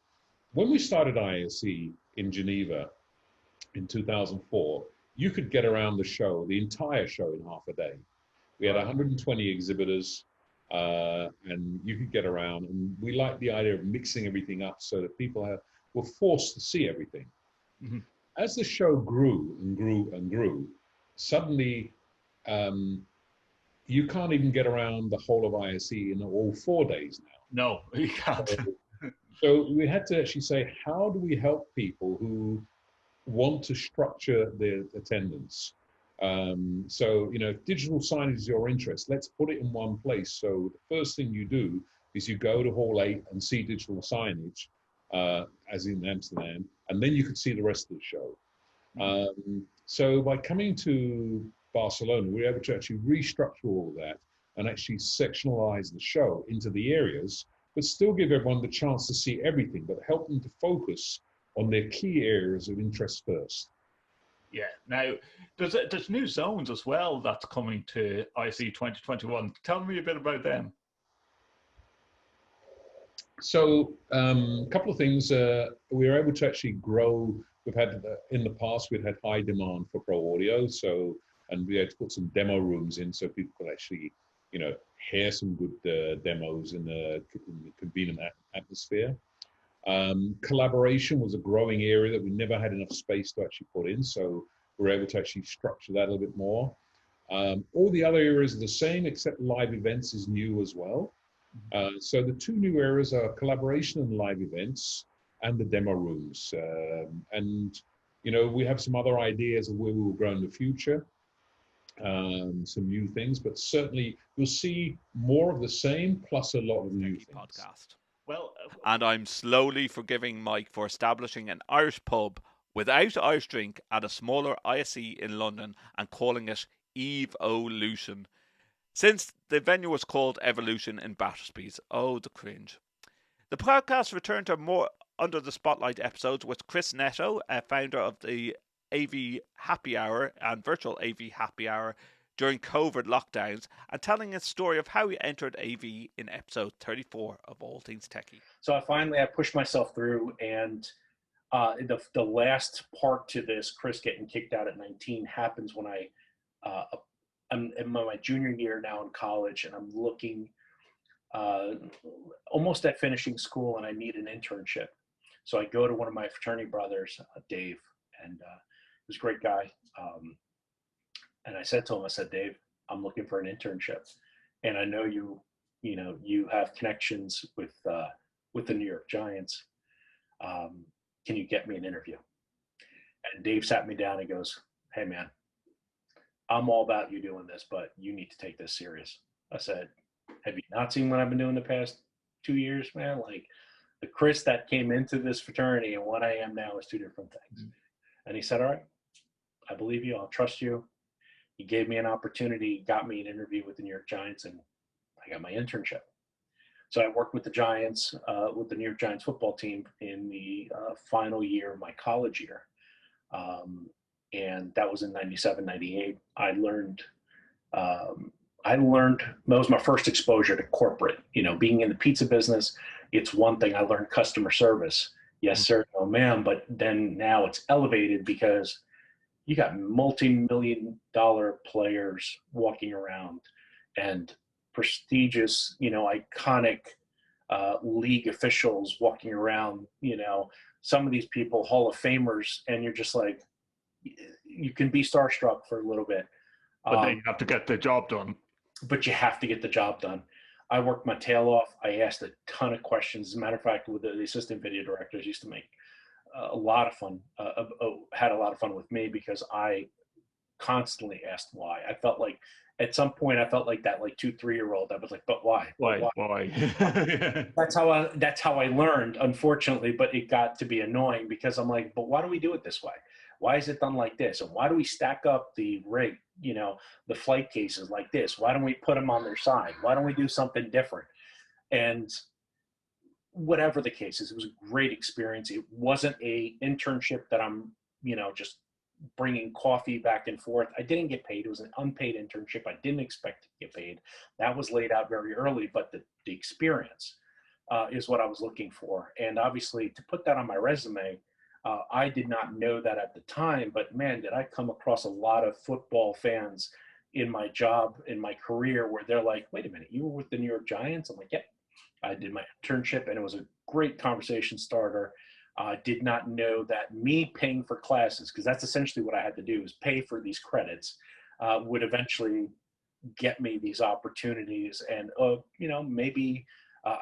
When we started ISE in Geneva in 2004, you could get around the show, the entire show, in half a day. We had 120 exhibitors, and you could get around. And we liked the idea of mixing everything up so that people were forced to see everything. Mm-hmm. As the show grew and grew and grew, suddenly you can't even get around the whole of ISE in all 4 days now. No, you can't. So we had to actually say, how do we help people who want to structure their attendance? So, if digital signage is your interest, let's put it in one place. So the first thing you do is you go to Hall 8 and see digital signage, as in Amsterdam, and then you could see the rest of the show. So by coming to Barcelona, we were able to actually restructure all of that and actually sectionalize the show into the areas, but still give everyone the chance to see everything, but help them to focus on their key areas of interest first. Yeah. Now, there's new zones as well that's coming to ISE 2021. Tell me a bit about them. So a couple of things. We were able to actually grow. We've had, in the past, we've had high demand for pro audio. And we had to put some demo rooms in so people could actually, hear some good demos in the convenient atmosphere. Collaboration was a growing area that we never had enough space to actually put in, so we're able to actually structure that a little bit more. All the other areas are the same, except live events is new as well. So the two new areas are collaboration and live events and the demo rooms. We have some other ideas of where we will grow in the future, some new things, but certainly you'll see more of the same plus a lot of new things. Podcast. Well, and I'm slowly forgiving Mike for establishing an Irish pub without Irish drink at a smaller ISE in London and calling it Evolution, since the venue was called Evolution in Battersby's. Oh, the cringe. The podcast returned to more Under the Spotlight episodes with Chris Netto, founder of the AV Happy Hour and virtual AV Happy Hour during COVID lockdowns, and telling his story of how he entered AV in episode 34 of All Things TechIE. So I pushed myself through, and the last part to this, Chris getting kicked out at 19, happens when I'm in my junior year now in college, and I'm looking almost at finishing school, and I need an internship. So I go to one of my fraternity brothers, Dave, and he was a great guy. And I said to him, Dave, I'm looking for an internship, and I know you have connections with the New York Giants. Can you get me an interview? And Dave sat me down and goes, hey man, I'm all about you doing this, but you need to take this serious. I said, have you not seen what I've been doing the past 2 years, man? Like, the Chris that came into this fraternity and what I am now is two different things. And he said, all right, I believe you. I'll trust you. He gave me an opportunity, got me an interview with the New York Giants, and I got my internship. So I worked with the Giants, with the New York Giants football team in the final year of my college year. And that was in 97, 98. I learned, that was my first exposure to corporate. You know, being in the pizza business, it's one thing. I learned customer service. Yes, sir, no, ma'am. But then now it's elevated because you got multi-million-dollar players walking around and prestigious, you know, iconic league officials walking around, you know, some of these people, Hall of Famers, and you're just like, you can be starstruck for a little bit. But then you have to get the job done. But you have to get the job done. I worked my tail off. I asked a ton of questions. As a matter of fact, with the assistant video directors used to make a lot of fun, had a lot of fun with me because I constantly asked why. I felt like at some point I felt like that like 2-3-year-old. I was like, but why? Why? That's how I learned, unfortunately, but it got to be annoying because I'm like, but why do we do it this way? Why is it done like this? And why do we stack up the rig, you know, the flight cases like this? Why don't we put them on their side? Why don't we do something different? And whatever the case is, it was a great experience. It wasn't a internship that I'm, you know, just bringing coffee back and forth. I didn't get paid. It was an unpaid internship. I didn't expect to get paid. That was laid out very early, but the experience is what I was looking for. And obviously to put that on my resume, I did not know that at the time, but man, did I come across a lot of football fans in my job, in my career, where they're like, wait a minute, you were with the New York Giants? I'm like, yeah, I did my internship, and it was a great conversation starter. Did not know that me paying for classes, because that's essentially what I had to do, is pay for these credits, would eventually get me these opportunities. And, you know, maybe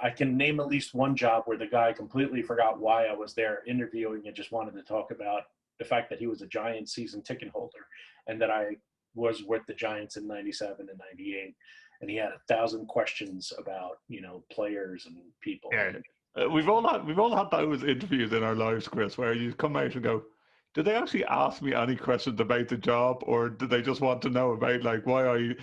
I can name at least one job where the guy completely forgot why I was there interviewing and just wanted to talk about the fact that he was a Giants season ticket holder and that I was with the Giants in 97 and 98. And he had 1,000 questions about, you know, players and people. Yeah. We've all had those interviews in our lives, Chris, where you come out and go, did they actually ask me any questions about the job, or did they just want to know about like why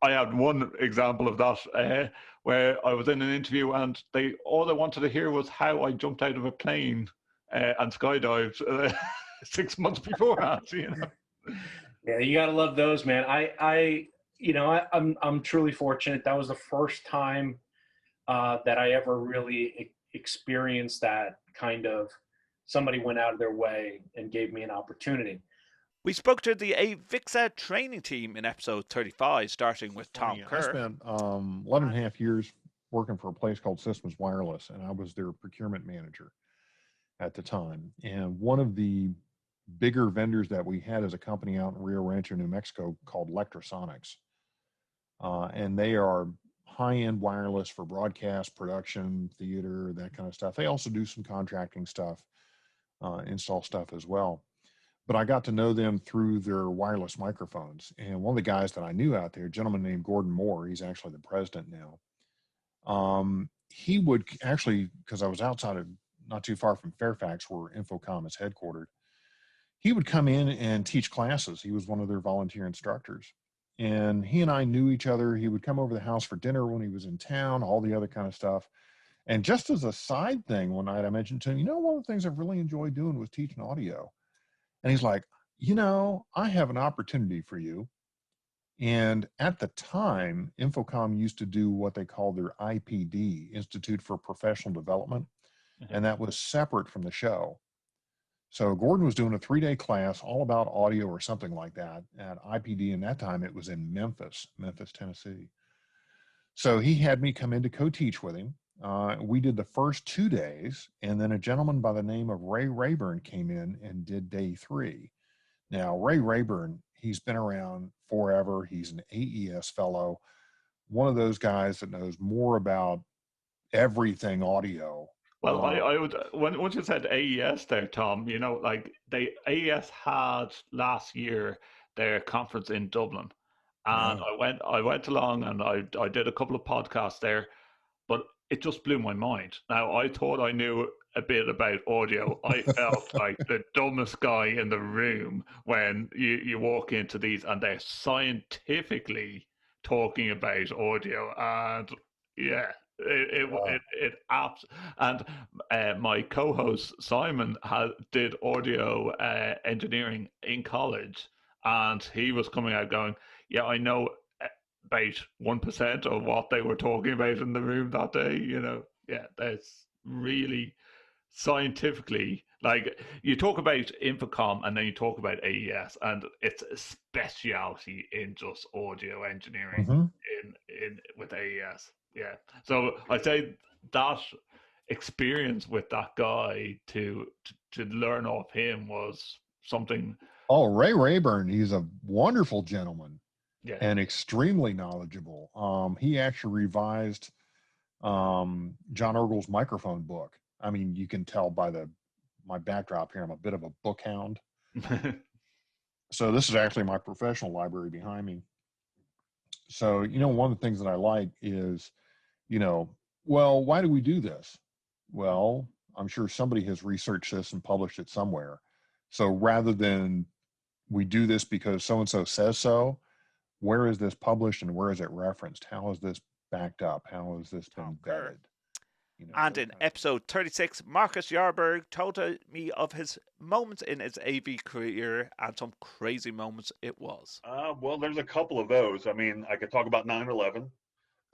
I had one example of that where I was in an interview and all they wanted to hear was how I jumped out of a plane and skydived 6 months beforehand. You know? Yeah, you gotta love those, man. I'm truly fortunate. That was the first time that I ever really experienced that kind of somebody went out of their way and gave me an opportunity. We spoke to the AVIXA training team in episode 35, starting with Tom Kerr. I spent 11 and a half years working for a place called Systems Wireless, and I was their procurement manager at the time. And one of the bigger vendors that we had as a company out in Rio Rancho, New Mexico, called Electrosonics. And they are high-end wireless for broadcast, production, theater, that kind of stuff. They also do some contracting stuff, install stuff as well. But I got to know them through their wireless microphones. And one of the guys that I knew out there, a gentleman named Gordon Moore, he's actually the president now. He would actually, because I was outside of, not too far from Fairfax, where Infocom is headquartered, he would come in and teach classes. He was one of their volunteer instructors. And he and I knew each other. He would come over to the house for dinner when he was in town, all the other kind of stuff. And just as a side thing, one night I mentioned to him, you know, one of the things I've really enjoyed doing was teaching audio. And he's like, you know, I have an opportunity for you. And at the time, Infocom used to do what they called their IPD, Institute for Professional Development. And that was separate from the show. So Gordon was doing a 3-day class all about audio or something like that at IPD. And that time it was in Memphis, Tennessee. So he had me come in to co-teach with him. We did the first 2 days, and then a gentleman by the name of Ray Rayburn came in and did day 3. Now, Ray Rayburn, he's been around forever. He's an AES fellow, one of those guys that knows more about everything audio. Well, I would, once you said AES there, Tom, you know, like AES had last year their conference in Dublin, and I went along and I did a couple of podcasts there, but it just blew my mind. Now, I thought I knew a bit about audio, I felt like the dumbest guy in the room when you walk into these and they're scientifically talking about audio, and yeah, it apps. And my co-host Simon did audio engineering in college, and he was coming out going, "Yeah, I know about 1% of what they were talking about in the room that day." You know, yeah, that's really scientifically, like, you talk about Infocom and then you talk about AES, and it's a speciality in just audio engineering in with AES. Yeah, so I'd say that experience with that guy to learn off him was something. Oh, Ray Rayburn, he's a wonderful gentleman. Yeah. And extremely knowledgeable. He actually revised John Ergel's microphone book. I mean, you can tell by my backdrop here, I'm a bit of a book hound. So this is actually my professional library behind me. So, one of the things that I like is, well, why do we do this? Well, I'm sure somebody has researched this and published it somewhere. So rather than we do this because so-and-so says so, where is this published and where is it referenced? How is this backed up? How has this been vetted? And in episode 36, Marcus Yarberg told me of his moments in his AV career, and some crazy moments it was. Well, there's a couple of those. I mean, I could talk about 9/11.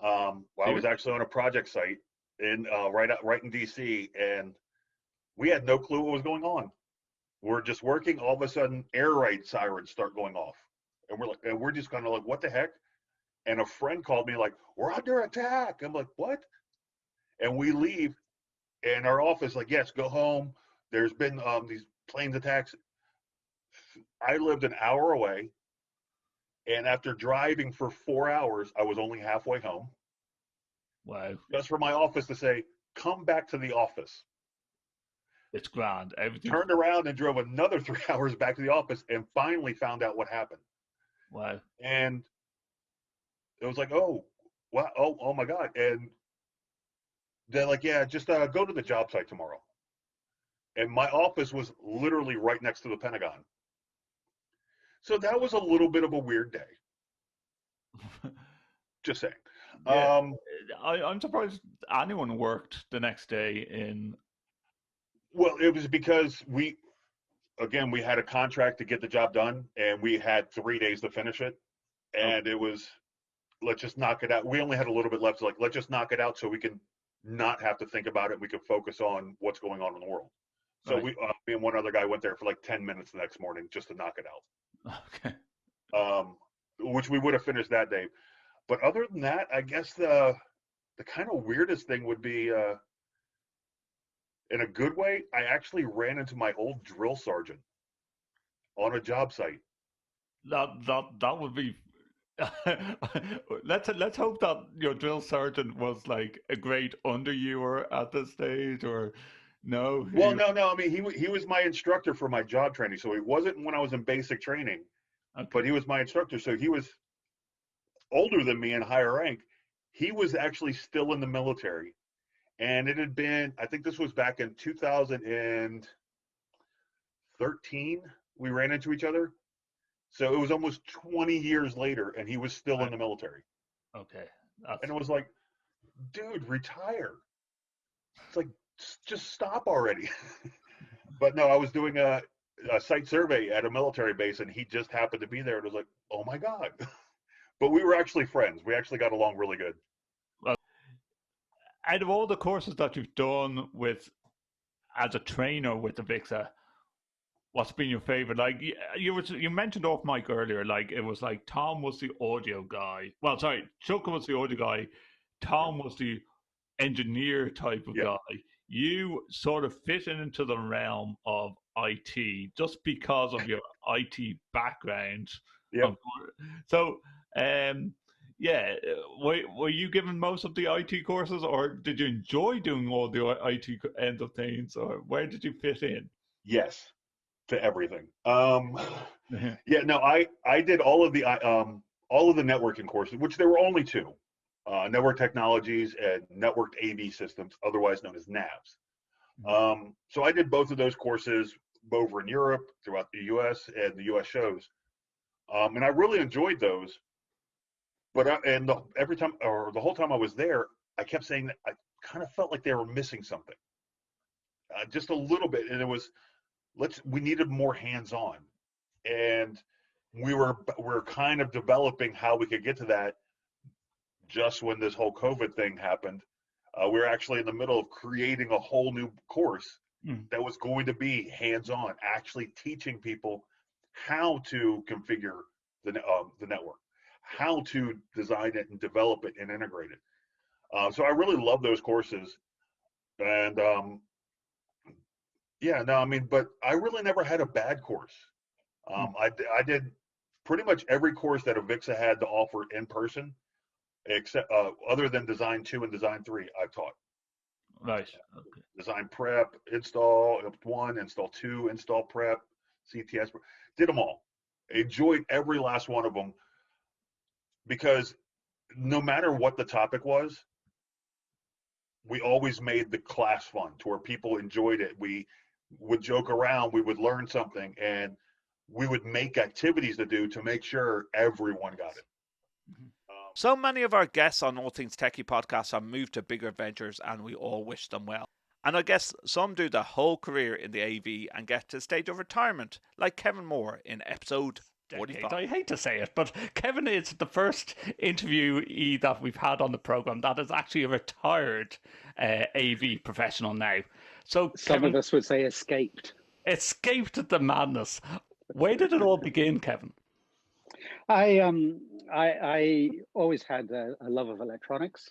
I was actually on a project site in right in DC, and we had no clue what was going on. We're just working. All of a sudden, air raid sirens start going off, and we're just kind of like, what the heck? And a friend called me like, we're under attack. I'm like, what? And we leave, and our office like, yes, go home. There's been these planes attacks. I lived an hour away, and after driving for 4 hours, I was only halfway home. Wow. Just for my office to say, come back to the office. It's grand. Everything. Turned around and drove another 3 hours back to the office, and finally found out what happened. Wow. And it was like, oh, wow, oh my God. And they're like, yeah, just go to the job site tomorrow. And my office was literally right next to the Pentagon. So that was a little bit of a weird day. Just saying. Yeah. I'm surprised anyone worked the next day in. Well, it was because we had a contract to get the job done, and we had 3 days to finish it. And it was, let's just knock it out. We only had a little bit left. So let's just knock it out so we can not have to think about it. We could focus on what's going on in the world. So Right. me and one other guy went there for like 10 minutes the next morning just to knock it out. Okay. Which we would have finished that day. But other than that, I guess the kind of weirdest thing would be, in a good way, I actually ran into my old drill sergeant on a job site. That would be. Let's hope that your drill sergeant was like a great underviewer at this stage, or no? Well, no. I mean, he was my instructor for my job training, so he wasn't when I was in basic training, but he was my instructor. So he was older than me and higher rank. He was actually still in the military, and it had been, I think this was back in 2013. We ran into each other. So it was almost 20 years later, and he was still in the military. Okay. And it was like, dude, retire. It's like, just stop already. But no, I was doing a site survey at a military base, and he just happened to be there. And it was like, oh my God. But we were actually friends. We actually got along really good. Well, out of all the courses that you've done as a trainer with AVIXA, what's been your favorite? Like you mentioned off mic earlier, like it was like Tom was the audio guy. Well, sorry, Chuck was the audio guy. Tom was the engineer type of guy. You sort of fit into the realm of IT just because of your IT background. Yeah. So, were you given most of the IT courses, or did you enjoy doing all the IT end of things, or where did you fit in? Yes. To everything. Yeah, no, I did all of the networking courses, which there were only two, network technologies and networked AV systems, otherwise known as NAVs. So I did both of those courses over in Europe, throughout the U.S. and the U.S. shows, and I really enjoyed those. But every time, or the whole time I was there, I kept saying that I kind of felt like they were missing something, just a little bit, and it was we needed more hands-on, and we're kind of developing how we could get to that. Just when this whole COVID thing happened, we were actually in the middle of creating a whole new course that was going to be hands-on, actually teaching people how to configure the network, how to design it and develop it and integrate it. So I really love those courses, and yeah, no, I mean, but I really never had a bad course. I did pretty much every course that AVIXA had to offer in person, except other than Design 2 and Design 3, I've taught. Right. Okay. Design Prep, Install 1, Install 2, Install Prep, CTS, did them all. Enjoyed every last one of them, because no matter what the topic was, we always made the class fun to where people enjoyed it. We would joke around, we would learn something, and we would make activities to do to make sure everyone got it. So many of our guests on All Things TechIE Podcast have moved to bigger ventures, and we all wish them well. And I guess some do their whole career in the AV and get to the stage of retirement, like Kevin Moore in episode 45. I hate to say it, but Kevin is the first interviewee that we've had on the program that is actually a retired AV professional now. So some Kevin, of us would say escaped the madness. Where did it all begin, Kevin? I always had a love of electronics,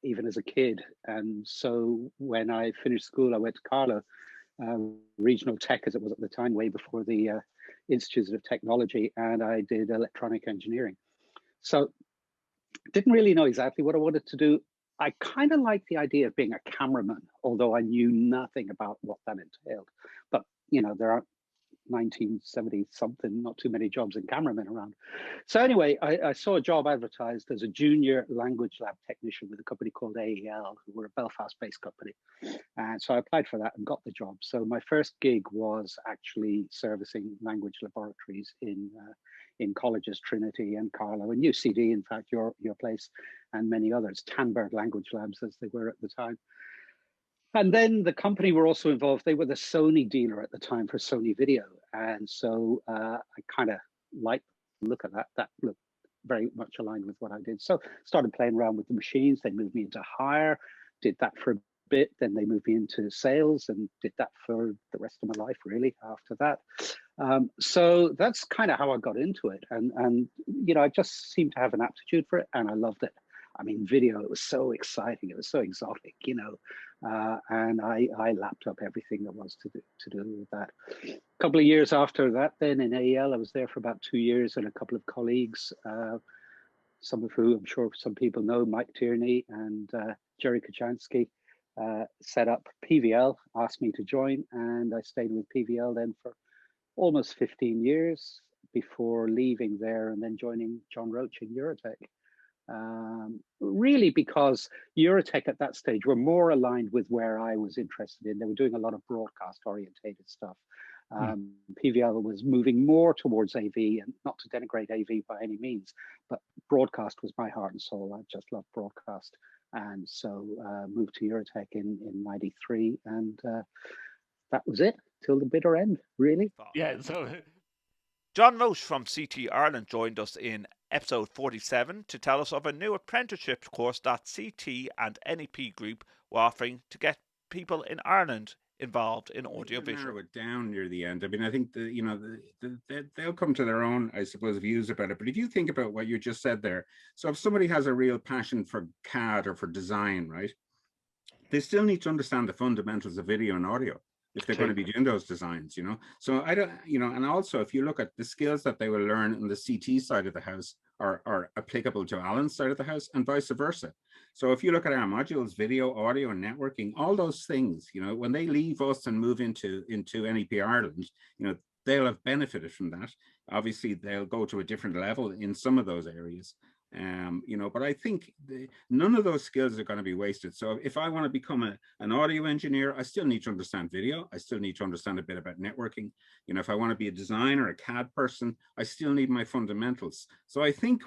even as a kid. And so when I finished school, I went to Carlo, regional tech as it was at the time, way before the Institute of Technology, and I did electronic engineering. So didn't really know exactly what I wanted to do. I kind of liked the idea of being a cameraman, although I knew nothing about what that entailed. But, you know, there aren't 1970 something, not too many jobs in cameramen around. So anyway, I saw a job advertised as a junior language lab technician with a company called AEL, who were a Belfast-based company. And so I applied for that and got the job. So my first gig was actually servicing language laboratories in colleges, Trinity and Carlow and UCD, in fact, your place, and many others, Tandberg language labs as they were at the time. And then the company were also involved. They were the Sony dealer at the time for Sony Video. And so I kind of liked the look of that. That looked very much aligned with what I did. So started playing around with the machines. They moved me into hire, did that for a bit. Then they moved me into sales and did that for the rest of my life, really, after that. So that's kind of how I got into it. And, you know, I just seemed to have an aptitude for it, and I loved it. I mean, video, it was so exciting. It was so exotic, you know, and I lapped up everything there was to do with that. A couple of years after that, then in AEL, I was there for about 2 years, and a couple of colleagues, some of who I'm sure some people know, Mike Tierney and Jerry Kachansky, set up PVL, asked me to join, and I stayed with PVL then for almost 15 years before leaving there and then joining John Roach in Eurotech. Really because Eurotech at that stage were more aligned with where I was interested in. They were doing a lot of broadcast orientated stuff. PVL was moving more towards AV, and not to denigrate AV by any means, but broadcast was my heart and soul. I just loved broadcast. And so moved to Eurotech in 93, and that was it till the bitter end, really. Yeah, so John Roche from CT Ireland joined us in episode 47 to tell us of a new apprenticeship course that CT and NEP Group were offering to get people in Ireland involved in audiovisual. Narrow it down near the end. I mean, I think they'll come to their own, I suppose, views about it. But if you think about what you just said there, so if somebody has a real passion for CAD or for design, right, they still need to understand the fundamentals of video and audio if they're going to be doing those designs, you know. So I don't, you know, and also if you look at the skills that they will learn on the CT side of the house are applicable to Alan's side of the house and vice versa. So if you look at our modules, video, audio, and networking, all those things, you know, when they leave us and move into NEP Ireland, you know, they'll have benefited from that. Obviously, they'll go to a different level in some of those areas. But I think none of those skills are going to be wasted. So if I want to become an audio engineer, I still need to understand video. I still need to understand a bit about networking. If I want to be a designer, a CAD person, I still need my fundamentals. So I think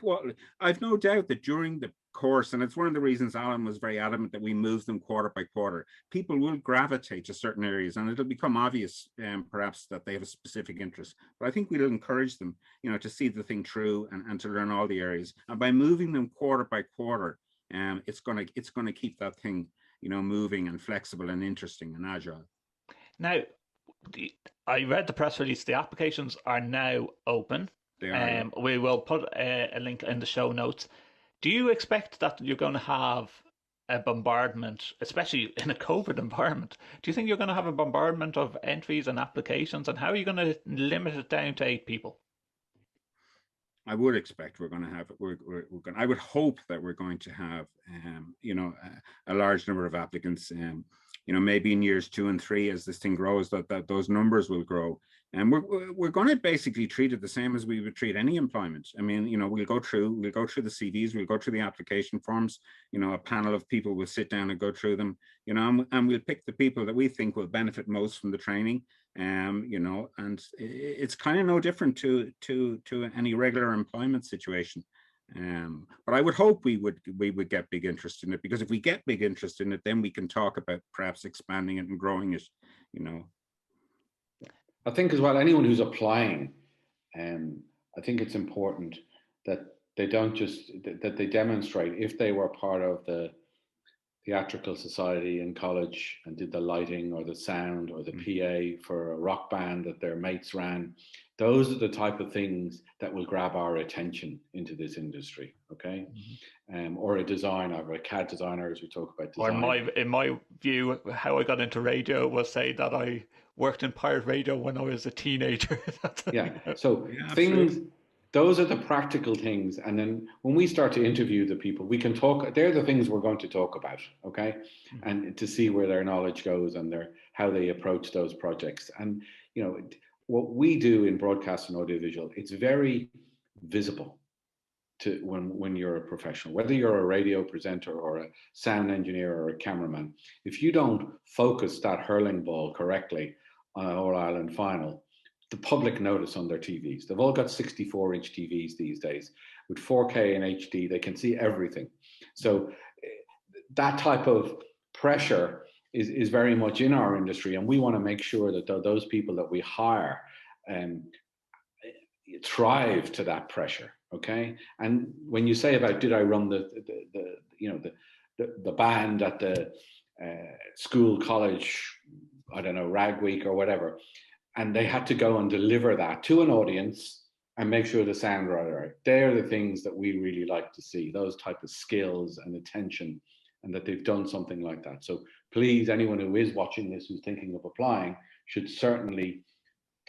I've no doubt that during the course, and it's one of the reasons Alan was very adamant that we move them quarter by quarter, people will gravitate to certain areas, and it'll become obvious perhaps that they have a specific interest. But I think we'll encourage them, to see the thing through and to learn all the areas. And by moving them quarter by quarter, it's going to keep that thing, moving and flexible and interesting and agile. Now, I read the press release. The applications are now open. They are. We will put a link in the show notes. Do you expect that you're going to have a bombardment, especially in a COVID environment? Do you think you're going to have a bombardment of entries and applications, and how are you going to limit it down to 8 people? I would expect we're going to have. I would hope that we're going to have, a large number of applicants. Maybe in years 2 and 3, as this thing grows, that those numbers will grow. And we're going to basically treat it the same as we would treat any employment. I mean, we'll go through the CVs, we'll go through the application forms. A panel of people will sit down and go through them. And we'll pick the people that we think will benefit most from the training. And it's kind of no different to any regular employment situation. But I would hope we would get big interest in it, because if we get big interest in it, then we can talk about perhaps expanding it and growing it. I think as well, anyone who's applying, I think it's important that they don't just, that they demonstrate, if they were part of the theatrical society in college and did the lighting or the sound or the PA for a rock band that their mates ran, those are the type of things that will grab our attention into this industry, okay? Or a designer, or a CAD designer, as we talk about design. Or in my view, how I got into radio was say that I worked in pirate radio when I was a teenager. So things, those are the practical things. And then when we start to interview the people, we can talk, they're the things we're going to talk about, okay? And to see where their knowledge goes and how they approach those projects. And, what we do in broadcast and audiovisual, it's very visible to when you're a professional, whether you're a radio presenter or a sound engineer or a cameraman. If you don't focus that hurling ball correctly on an All-Ireland final, the public notice on their TVs. They've all got 64-inch TVs these days. With 4K and HD, they can see everything. So that type of pressure is very much in our industry, and we want to make sure that those people that we hire thrive to that pressure. Okay, and when you say about did I run the band at the school, college, I don't know, rag week or whatever, and they had to go and deliver that to an audience and make sure the sound right. They're the things that we really like to see, those type of skills and attention, and that they've done something like that. So please, anyone who is watching this, who's thinking of applying, should certainly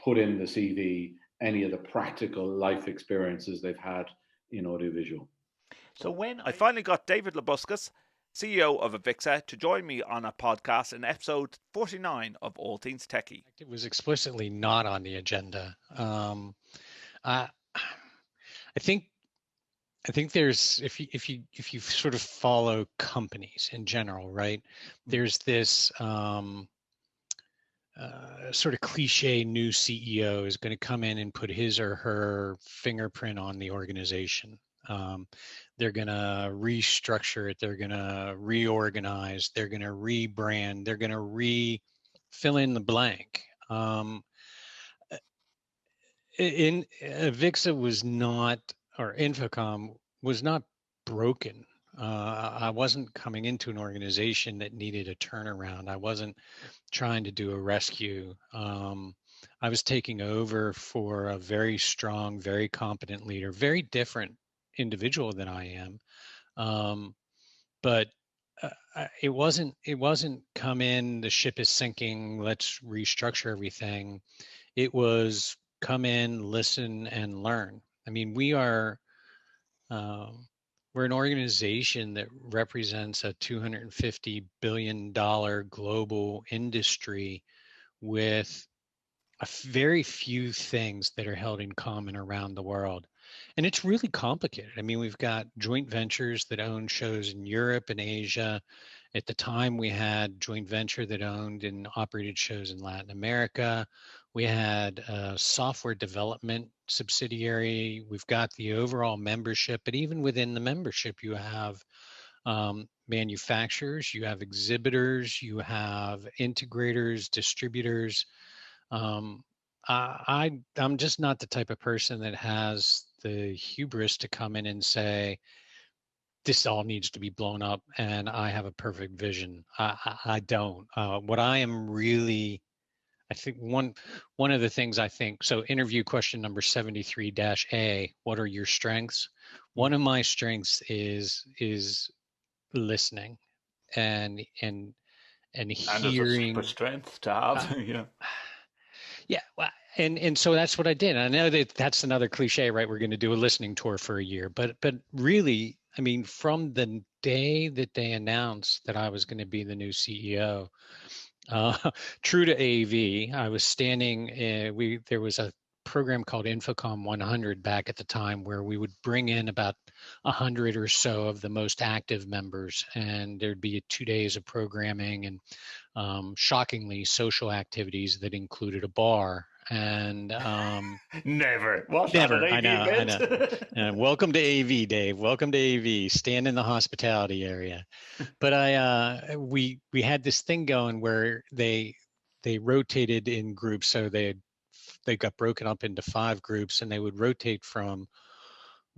put in the CV any of the practical life experiences they've had in audiovisual. So when I finally got David Labuscus, CEO of AVIXA, to join me on a podcast in episode 49 of All Things TechIE. It was explicitly not on the agenda. I think there's, if you sort of follow companies in general, right? There's this sort of cliche new CEO is going to come in and put his or her fingerprint on the organization. They're going to restructure it. They're going to reorganize. They're going to rebrand. They're going to fill in the blank. In AVIXA was not, or Infocom was not broken. I wasn't coming into an organization that needed a turnaround. I wasn't trying to do a rescue. I was taking over for a very strong, very competent leader, very different individual than I am. But it wasn't come in, the ship is sinking, let's restructure everything. It was come in, listen, and learn. I mean, we're an organization that represents a $250 billion global industry with very few things that are held in common around the world. And it's really complicated. I mean, we've got joint ventures that own shows in Europe and Asia. At the time, we had joint venture that owned and operated shows in Latin America. We had a software development subsidiary. We've got the overall membership, but even within the membership, you have manufacturers, you have exhibitors, you have integrators, distributors. I'm just not the type of person that has the hubris to come in and say, this all needs to be blown up and I have a perfect vision. I don't. What I am really, I think one of the things I think, so interview question number 73-A, what are your strengths? One of my strengths is listening and And it's a hearing. super strength to have, Yeah, well, and so that's what I did. I know that that's another cliche, right? We're going to do a listening tour for a year, but really, I mean, from the day that they announced that I was going to be the new CEO, true to AV, I was standing. There was a program called Infocom 100 back at the time where we would bring in about 100 or so of the most active members, and there'd be 2 days of programming and shockingly social activities that included a bar. And never. What's never. That, an AV I know. Welcome to AV, Dave. Welcome to AV. Stand in the hospitality area. But we had this thing going where they rotated in groups, so they got broken up into 5 groups, and they would rotate from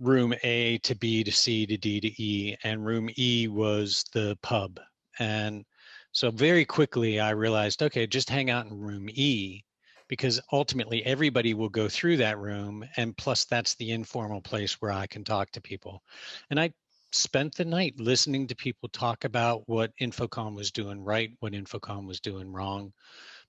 room A to B to C to D to E, and room E was the pub. And so very quickly I realized, okay, just hang out in room E, because ultimately everybody will go through that room, and plus that's the informal place where I can talk to people. And I spent the night listening to people talk about what Infocom was doing right, what Infocom was doing wrong.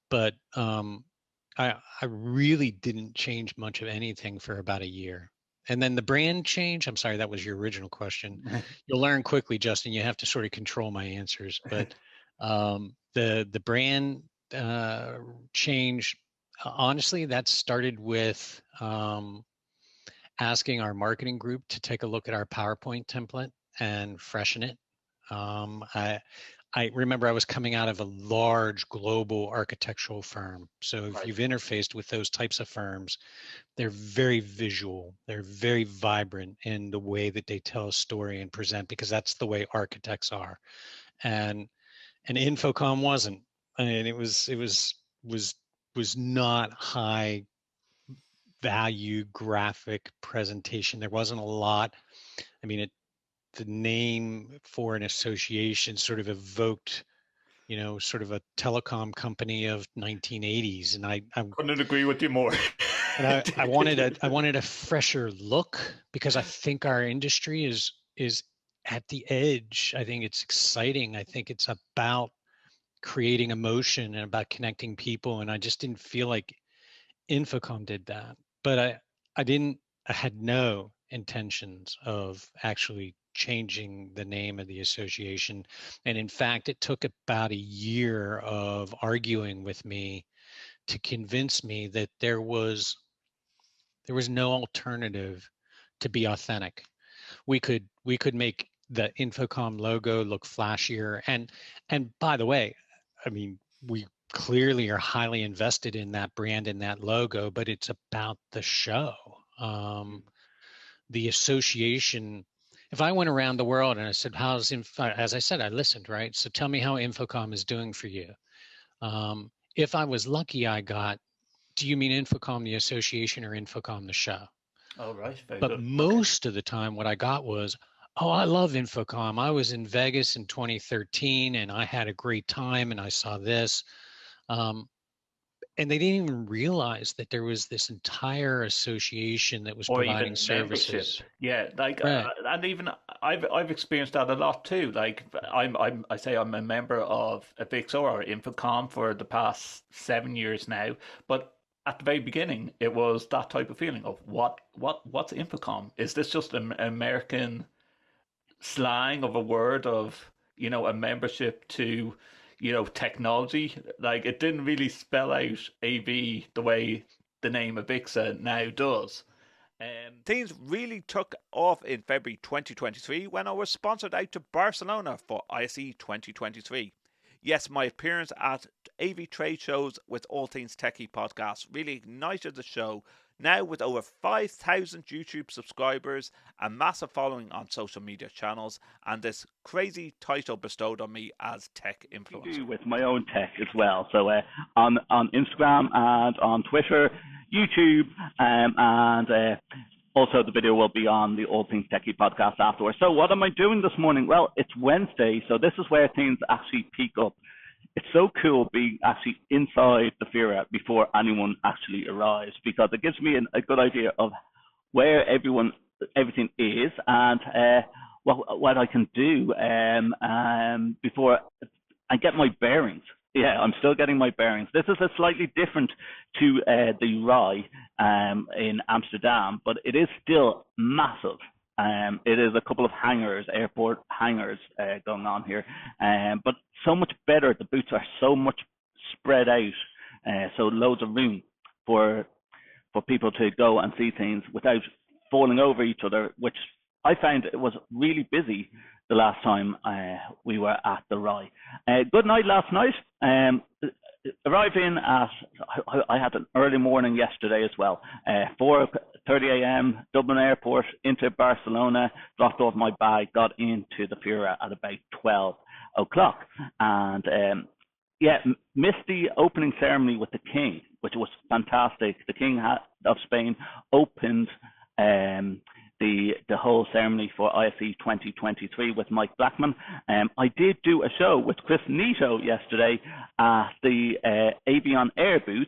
But I really didn't change much of anything for about a year. And then the brand change, I'm sorry, that was your original question. You'll learn quickly, Justin, you have to sort of control my answers. But the brand change, honestly, that started with asking our marketing group to take a look at our PowerPoint template and freshen it. I remember I was coming out of a large global architectural firm. So if you've interfaced with those types of firms, they're very visual. They're very vibrant in the way that they tell a story and present, because that's the way architects are. And Infocom wasn't. I mean, it was not high value graphic presentation. There wasn't a lot. I mean, the name for an association sort of evoked, sort of a telecom company of 1980s, and I couldn't agree with you more. And I wanted a fresher look, because I think our industry is at the edge. I think it's exciting. I think it's about creating emotion and about connecting people, and I just didn't feel like Infocom did that. But I had no intentions of actually changing the name of the association. And in fact, it took about a year of arguing with me to convince me that there was no alternative to be authentic. We could make the Infocom logo look flashier. And by the way, I mean, we clearly are highly invested in that brand and that logo, but it's about the show. The association, if I went around the world and I said, as I said, I listened, right? So tell me how Infocom is doing for you. If I was lucky, I got, do you mean Infocom the association or Infocom the show? Oh, right. Very but good. Most of the time what I got was, oh, I love Infocom. I was in Vegas in 2013 and I had a great time and I saw this. And they didn't even realize that there was this entire association that was providing services. Yeah, like, right. And even I've experienced that a lot too. Like, I'm a member of AVIXA or Infocom for the past 7 years now. But at the very beginning, it was that type of feeling of what's Infocom? Is this just an American slang of a word of a membership to technology? Like, it didn't really spell out AV the way the name AVIXA now does. Things really took off in February 2023 when I was sponsored out to Barcelona for ISE 2023. Yes, my appearance at AV trade shows with All Things TechIE Podcast really ignited the show, now with over 5,000 YouTube subscribers, a massive following on social media channels, and this crazy title bestowed on me as tech influencer. With my own tech as well. So on Instagram and on Twitter, YouTube, and also the video will be on the All Things TechIE Podcast afterwards. So what am I doing this morning? Well, it's Wednesday, so this is where things actually peak up. It's so cool being actually inside the FIRA before anyone actually arrives, because it gives me a good idea of where everything is, and what I can do before I get my bearings. Yeah, I'm still getting my bearings. This is a slightly different to the RAI in Amsterdam, but it is still massive. It is a couple of hangars, airport hangars going on here, but so much better. The booths are so much spread out, so loads of room for people to go and see things without falling over each other, which I found it was really busy the last time we were at the RAI. Good night last night. Arriving at, I had an early morning yesterday as well. 4:30 a.m. Dublin Airport into Barcelona, dropped off my bag, got into the FIRA at about 12 o'clock. And missed the opening ceremony with the King, which was fantastic. The King of Spain opened the whole ceremony for ISE 2023 with Mike Blackman. I did do a show with Chris Nito yesterday at the Avion Air booth,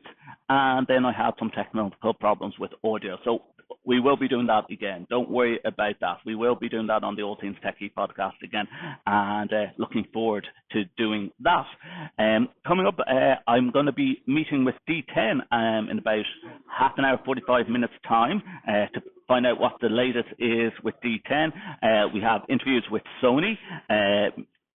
and then I had some technical problems with audio. So we will be doing that again. Don't worry about that. We will be doing that on the All Things TechIE Podcast again, and looking forward to doing that. Coming up, I'm going to be meeting with D10 in about half an hour, 45 minutes time to find out what the latest is with D10. We have interviews with Sony.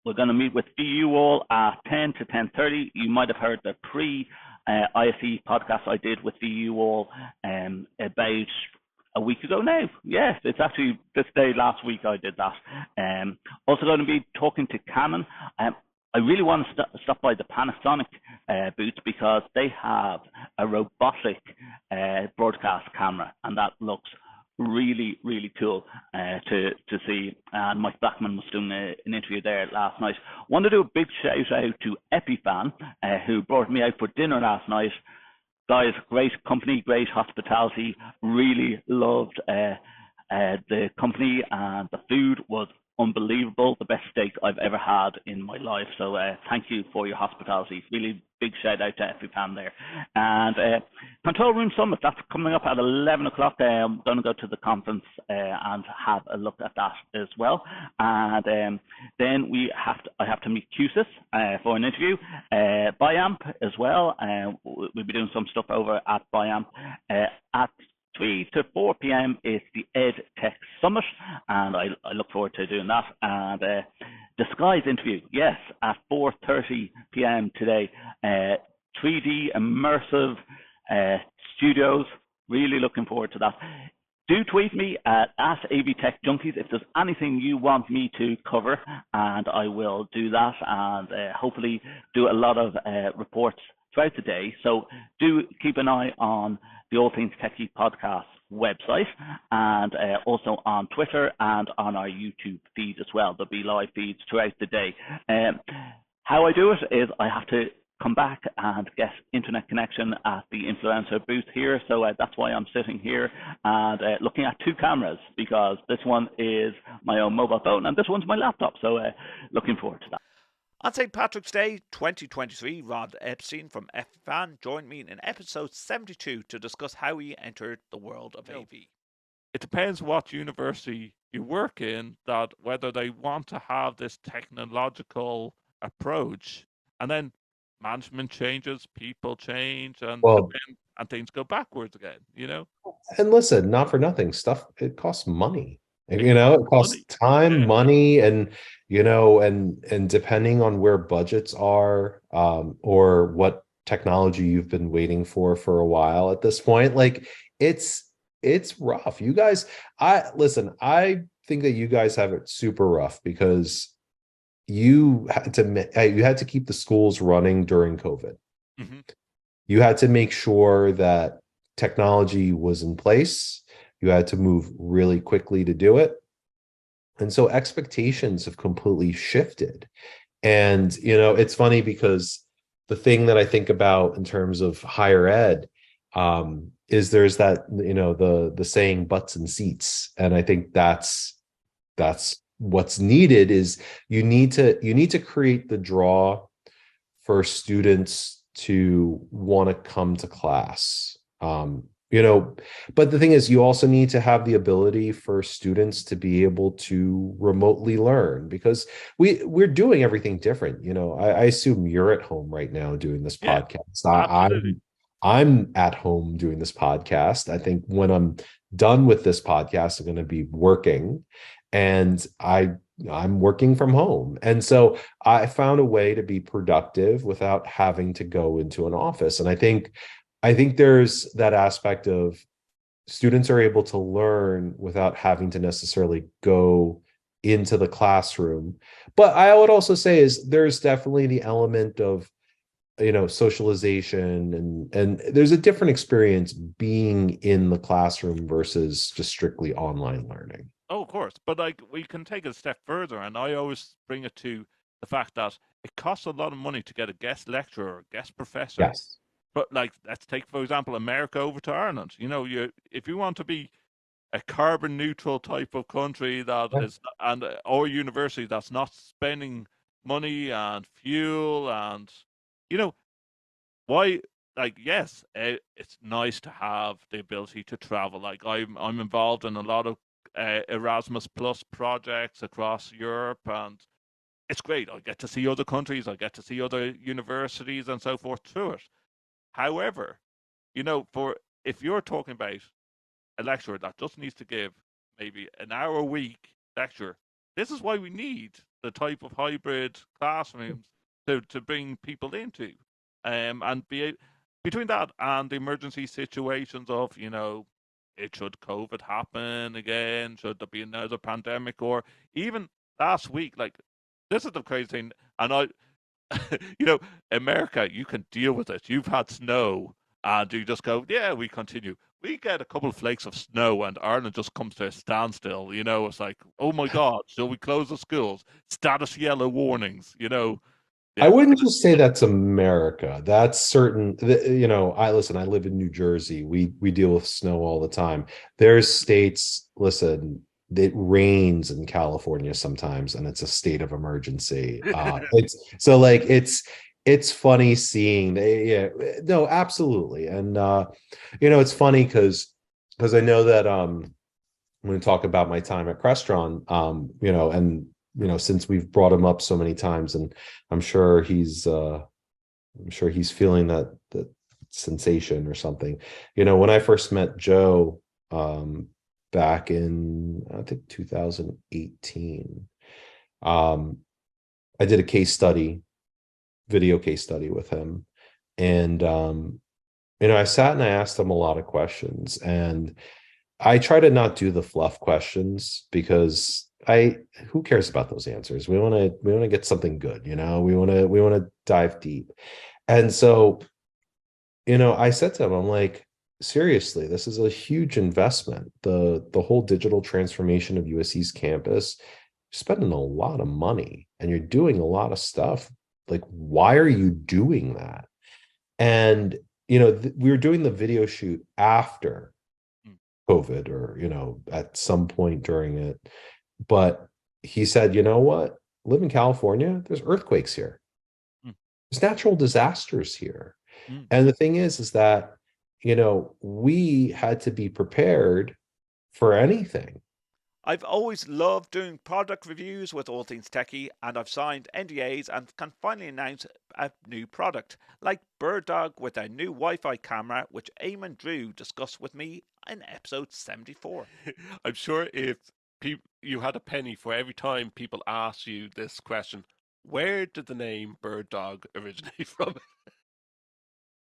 We're going to meet with DU All at 10 to 10:30. You might have heard the pre-ISE podcast I did with DU All about a week ago now. Yes, it's actually this day last week I did that. Also going to be talking to Canon. I really want to stop by the Panasonic booth because they have a robotic broadcast camera, and that looks really, really cool to see. And Mike Blackman was doing an interview there last night. Want to do a big shout out to EpiFan, who brought me out for dinner last night. Guys, great company, great hospitality. Really loved the company, and the food was unbelievable. The best steak I've ever had in my life. So thank you for your hospitality. Really big shout out to EpiFan there. And Control Room Summit, that's coming up at 11 o'clock. I'm going to go to the conference and have a look at that as well. And then I have to meet QSIS for an interview. Biamp as well. We'll be doing some stuff over at Biamp. At 3 to 4 p.m. is the Ed Tech Summit, and I look forward to doing that. And the Skies interview, yes, at 4:30 p.m. today. 3D immersive studios. Really looking forward to that. Do tweet me at AVTechJunkies if there's anything you want me to cover, and I will do that, and hopefully do a lot of reports throughout the day. So do keep an eye on the All Things TechIE Podcast website, and also on Twitter and on our YouTube feed as well. There'll be live feeds throughout the day. How I do it is I have to come back and get internet connection at the influencer booth here. So that's why I'm sitting here and looking at two cameras, because this one is my own mobile phone and this one's my laptop. So looking forward to that. On St. Patrick's Day 2023, Rod Epstein from FFan joined me in episode 72 to discuss how he entered the world of AV. It depends what university you work in, that whether they want to have this technological approach, and then management changes, people change, and things go backwards again, you know? And listen, not for nothing, stuff, it costs money. You know, it costs time, money, and you know, and depending on where budgets are, or what technology you've been waiting for a while at this point, like it's it's rough. You guys, I think that you guys have it super rough because you had to keep the schools running during COVID. Mhm. You had to make sure that technology was in place. You had to move really quickly to do it. And so expectations have completely shifted. And, it's funny because the thing that I think about in terms of higher ed is there's that, the saying butts and seats. And I think that's what's needed is you need to create the draw for students to want to come to class. But the thing is, you also need to have the ability for students to be able to remotely learn because we're doing everything different. I assume you're at home right now doing this podcast. I'm at home doing this podcast. I think when I'm done with this podcast, I'm going to be working, and I'm working from home. And so I found a way to be productive without having to go into an office. And I think there's that aspect of students are able to learn without having to necessarily go into the classroom. But I would also say is there's definitely the element of, socialization and there's a different experience being in the classroom versus just strictly online learning. Oh, of course. But we can take it a step further, and I always bring it to the fact that it costs a lot of money to get a guest lecturer or guest professor. Yes. But let's take, for example, America over to Ireland. If you want to be a carbon neutral type of country or university that's not spending money and fuel and why, yes, it's nice to have the ability to travel. I'm involved in a lot of Erasmus Plus projects across Europe, and it's great. I get to see other countries, I get to see other universities and so forth through it. However, if you're talking about a lecturer that just needs to give maybe an hour a week lecture, this is why we need the type of hybrid classrooms to bring people into, and between that and the emergency situations of should COVID happen again, should there be another pandemic, or even last week, this is the crazy thing, and America, you can deal with it. You've had snow, and you just go, yeah, we continue. We get a couple of flakes of snow, and Ireland just comes to a standstill. It's like, oh my God, shall we close the schools? Status yellow warnings. Yeah. I wouldn't just say that's America. That's certain. I live in New Jersey. We deal with snow all the time. There's states. Listen, it rains in California sometimes, and it's a state of emergency. It's funny seeing. No, absolutely, and it's funny because I know that I'm going to talk about my time at Crestron, and since we've brought him up so many times, and I'm sure he's feeling that sensation or something. When I first met Joe, back in, I think, 2018, I did a video case study with him, and I sat and I asked him a lot of questions, and I try to not do the fluff questions because who cares about those answers? We want to get something good, we want to dive deep. And so, I said to him, I'm like, seriously, this is a huge investment. The whole digital transformation of USC's campus, you're spending a lot of money and you're doing a lot of stuff. Like, why are you doing that? And, we were doing the video shoot after COVID, or, at some point during it. But he said, you know what? Live in California, there's earthquakes here. There's natural disasters here. And the thing is that, we had to be prepared for anything. I've always loved doing product reviews with All Things TechIE, and I've signed NDAs and can finally announce a new product, like Bird Dog with a new Wi-Fi camera, which Eamon Drew discussed with me in episode 74. I'm sure if you had a penny for every time people ask you this question, where did the name Bird Dog originate from?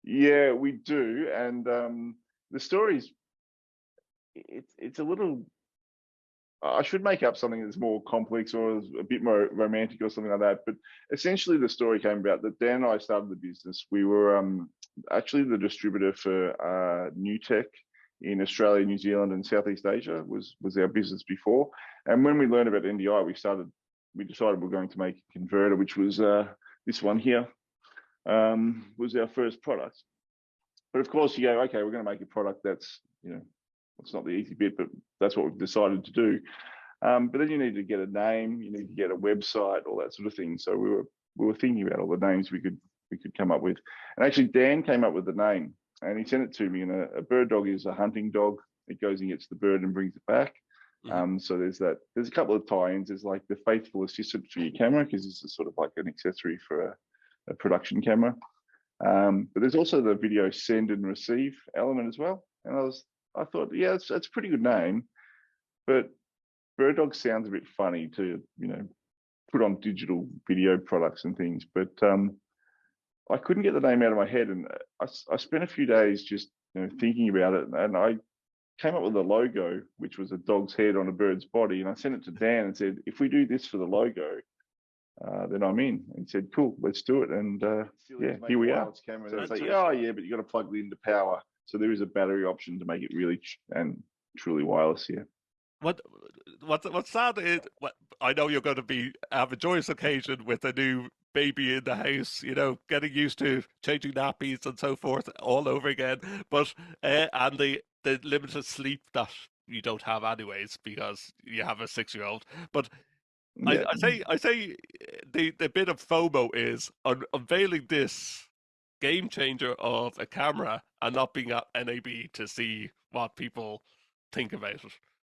Yeah, we do, and the story's it's a little. I should make up something that's more complex or a bit more romantic or something like that. But essentially, the story came about that Dan and I started the business. We were actually the distributor for New Tech in Australia, New Zealand, and Southeast Asia was our business before. And when we learned about NDI, we decided we're going to make a converter, which was this one here, was our first product. But of course, you go, okay, we're going to make a product that's, it's not the easy bit, but that's what we've decided to do. But then you need to get a name, you need to get a website, all that sort of thing. So we were thinking about all the names we could come up with. And actually, Dan came up with the name, and he sent it to me. And a bird dog is a hunting dog. It goes and gets the bird and brings it back. So there's that. There's a couple of tie-ins. There's like the faithful assistant for your camera, because this is sort of like an accessory for a production camera. But there's also the video send and receive element as well. And I thought, yeah, that's a pretty good name, but bird dog sounds a bit funny to put on digital video products and things. But I couldn't get the name out of my head, and I spent a few days just thinking about it, and I came up with a logo, which was a dog's head on a bird's body, and I sent it to Dan and said, if we do this for the logo, then I'm in. And he said, cool, let's do it. And yeah, here we are. So it's like, oh yeah, but you got to plug it into power. So there is a battery option to make it really and truly wireless here. What's sad is, I know you're going to have a joyous occasion with a new baby in the house, getting used to changing nappies and so forth all over again. But and the limited sleep that you don't have anyways because you have a 6-year-old. But yeah. I say the bit of FOMO is unveiling this game changer of a camera and not being at NAB to see what people think about it.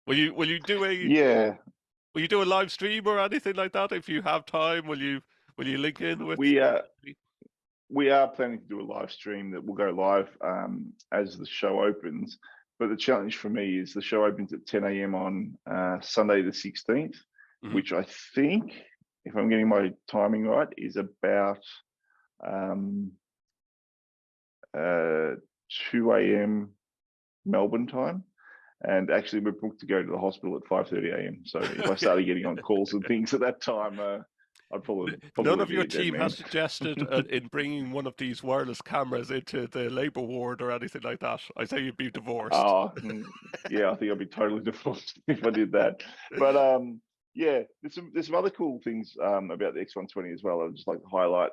Will you do Will you do a live stream or anything like that if you have time? Will you link in with? We are planning to do a live stream that will go live as the show opens. But the challenge for me is the show opens at 10 a.m. on Sunday the 16th, which I think, if I'm getting my timing right, is about 2 a.m. Melbourne time. And actually, we're booked to go to the hospital at 5:30 a.m. So if I started getting on calls and things at that time, I'd probably none of your team has suggested in bringing one of these wireless cameras into the labour ward or anything like that. I say you'd be divorced. Oh, yeah, I think I'd be totally divorced if I did that. But yeah, there's some other cool things about the X120 as well. I'd just like to highlight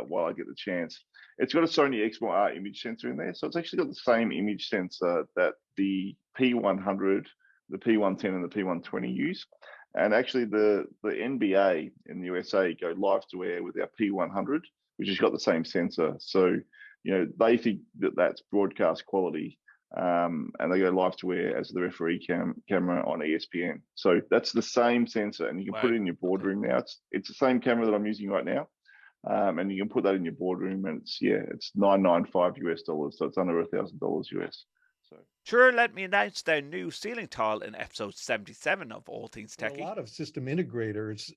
while I get the chance. It's got a Sony Exmor image sensor in there, so it's actually got the same image sensor that the P100, the P110, and the P120 use. And actually, the NBA in the USA go live to air with our P100, which has got the same sensor. So, they think that that's broadcast quality, and they go live to air as the referee camera on ESPN. So that's the same sensor, and you can put it in your boardroom now. It's the same camera that I'm using right now, and you can put that in your boardroom, and it's $995 US, so it's under $1,000 US. Sure, let me announce their new ceiling tile in episode 77 of All Things TechIE. A lot of system integrators,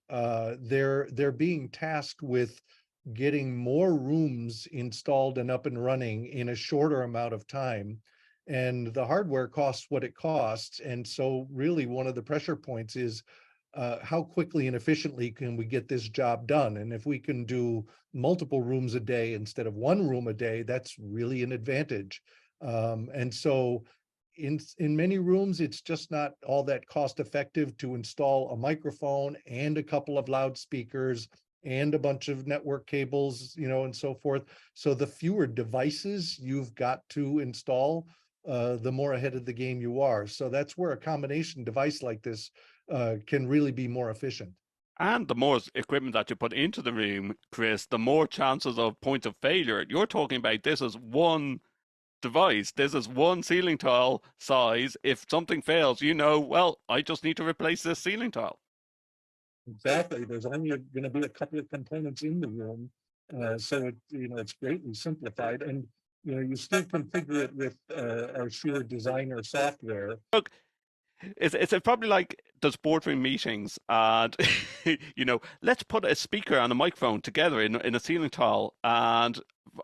they're being tasked with getting more rooms installed and up and running in a shorter amount of time. And the hardware costs what it costs. And so really one of the pressure points is how quickly and efficiently can we get this job done? And if we can do multiple rooms a day instead of one room a day, that's really an advantage. And so in many rooms, it's just not all that cost effective to install a microphone and a couple of loudspeakers and a bunch of network cables, and so forth. So the fewer devices you've got to install, the more ahead of the game you are. So that's where a combination device like this can really be more efficient. And the more equipment that you put into the room, Chris, the more chances of point of failure. You're talking about this as one device. This is one ceiling tile size. If something fails, well, I just need to replace this ceiling tile. Exactly. There's only going to be a couple of components in the room, so it's greatly simplified, and you still configure it with our Shear Designer software. Look, it's probably like there's boardroom meetings, and let's put a speaker and a microphone together in a ceiling tile, and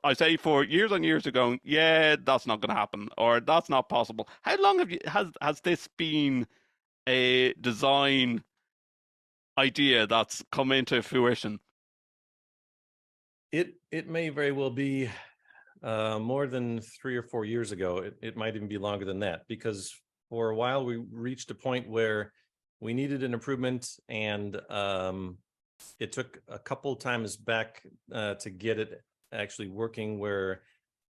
I say for years and years ago, yeah, that's not going to happen, or that's not possible. How long has this been a design idea that's come into fruition? It may very well be more than 3 or 4 years ago. It might even be longer than that, because for a while we reached a point where we needed an improvement, and it took a couple times back to get it actually working, where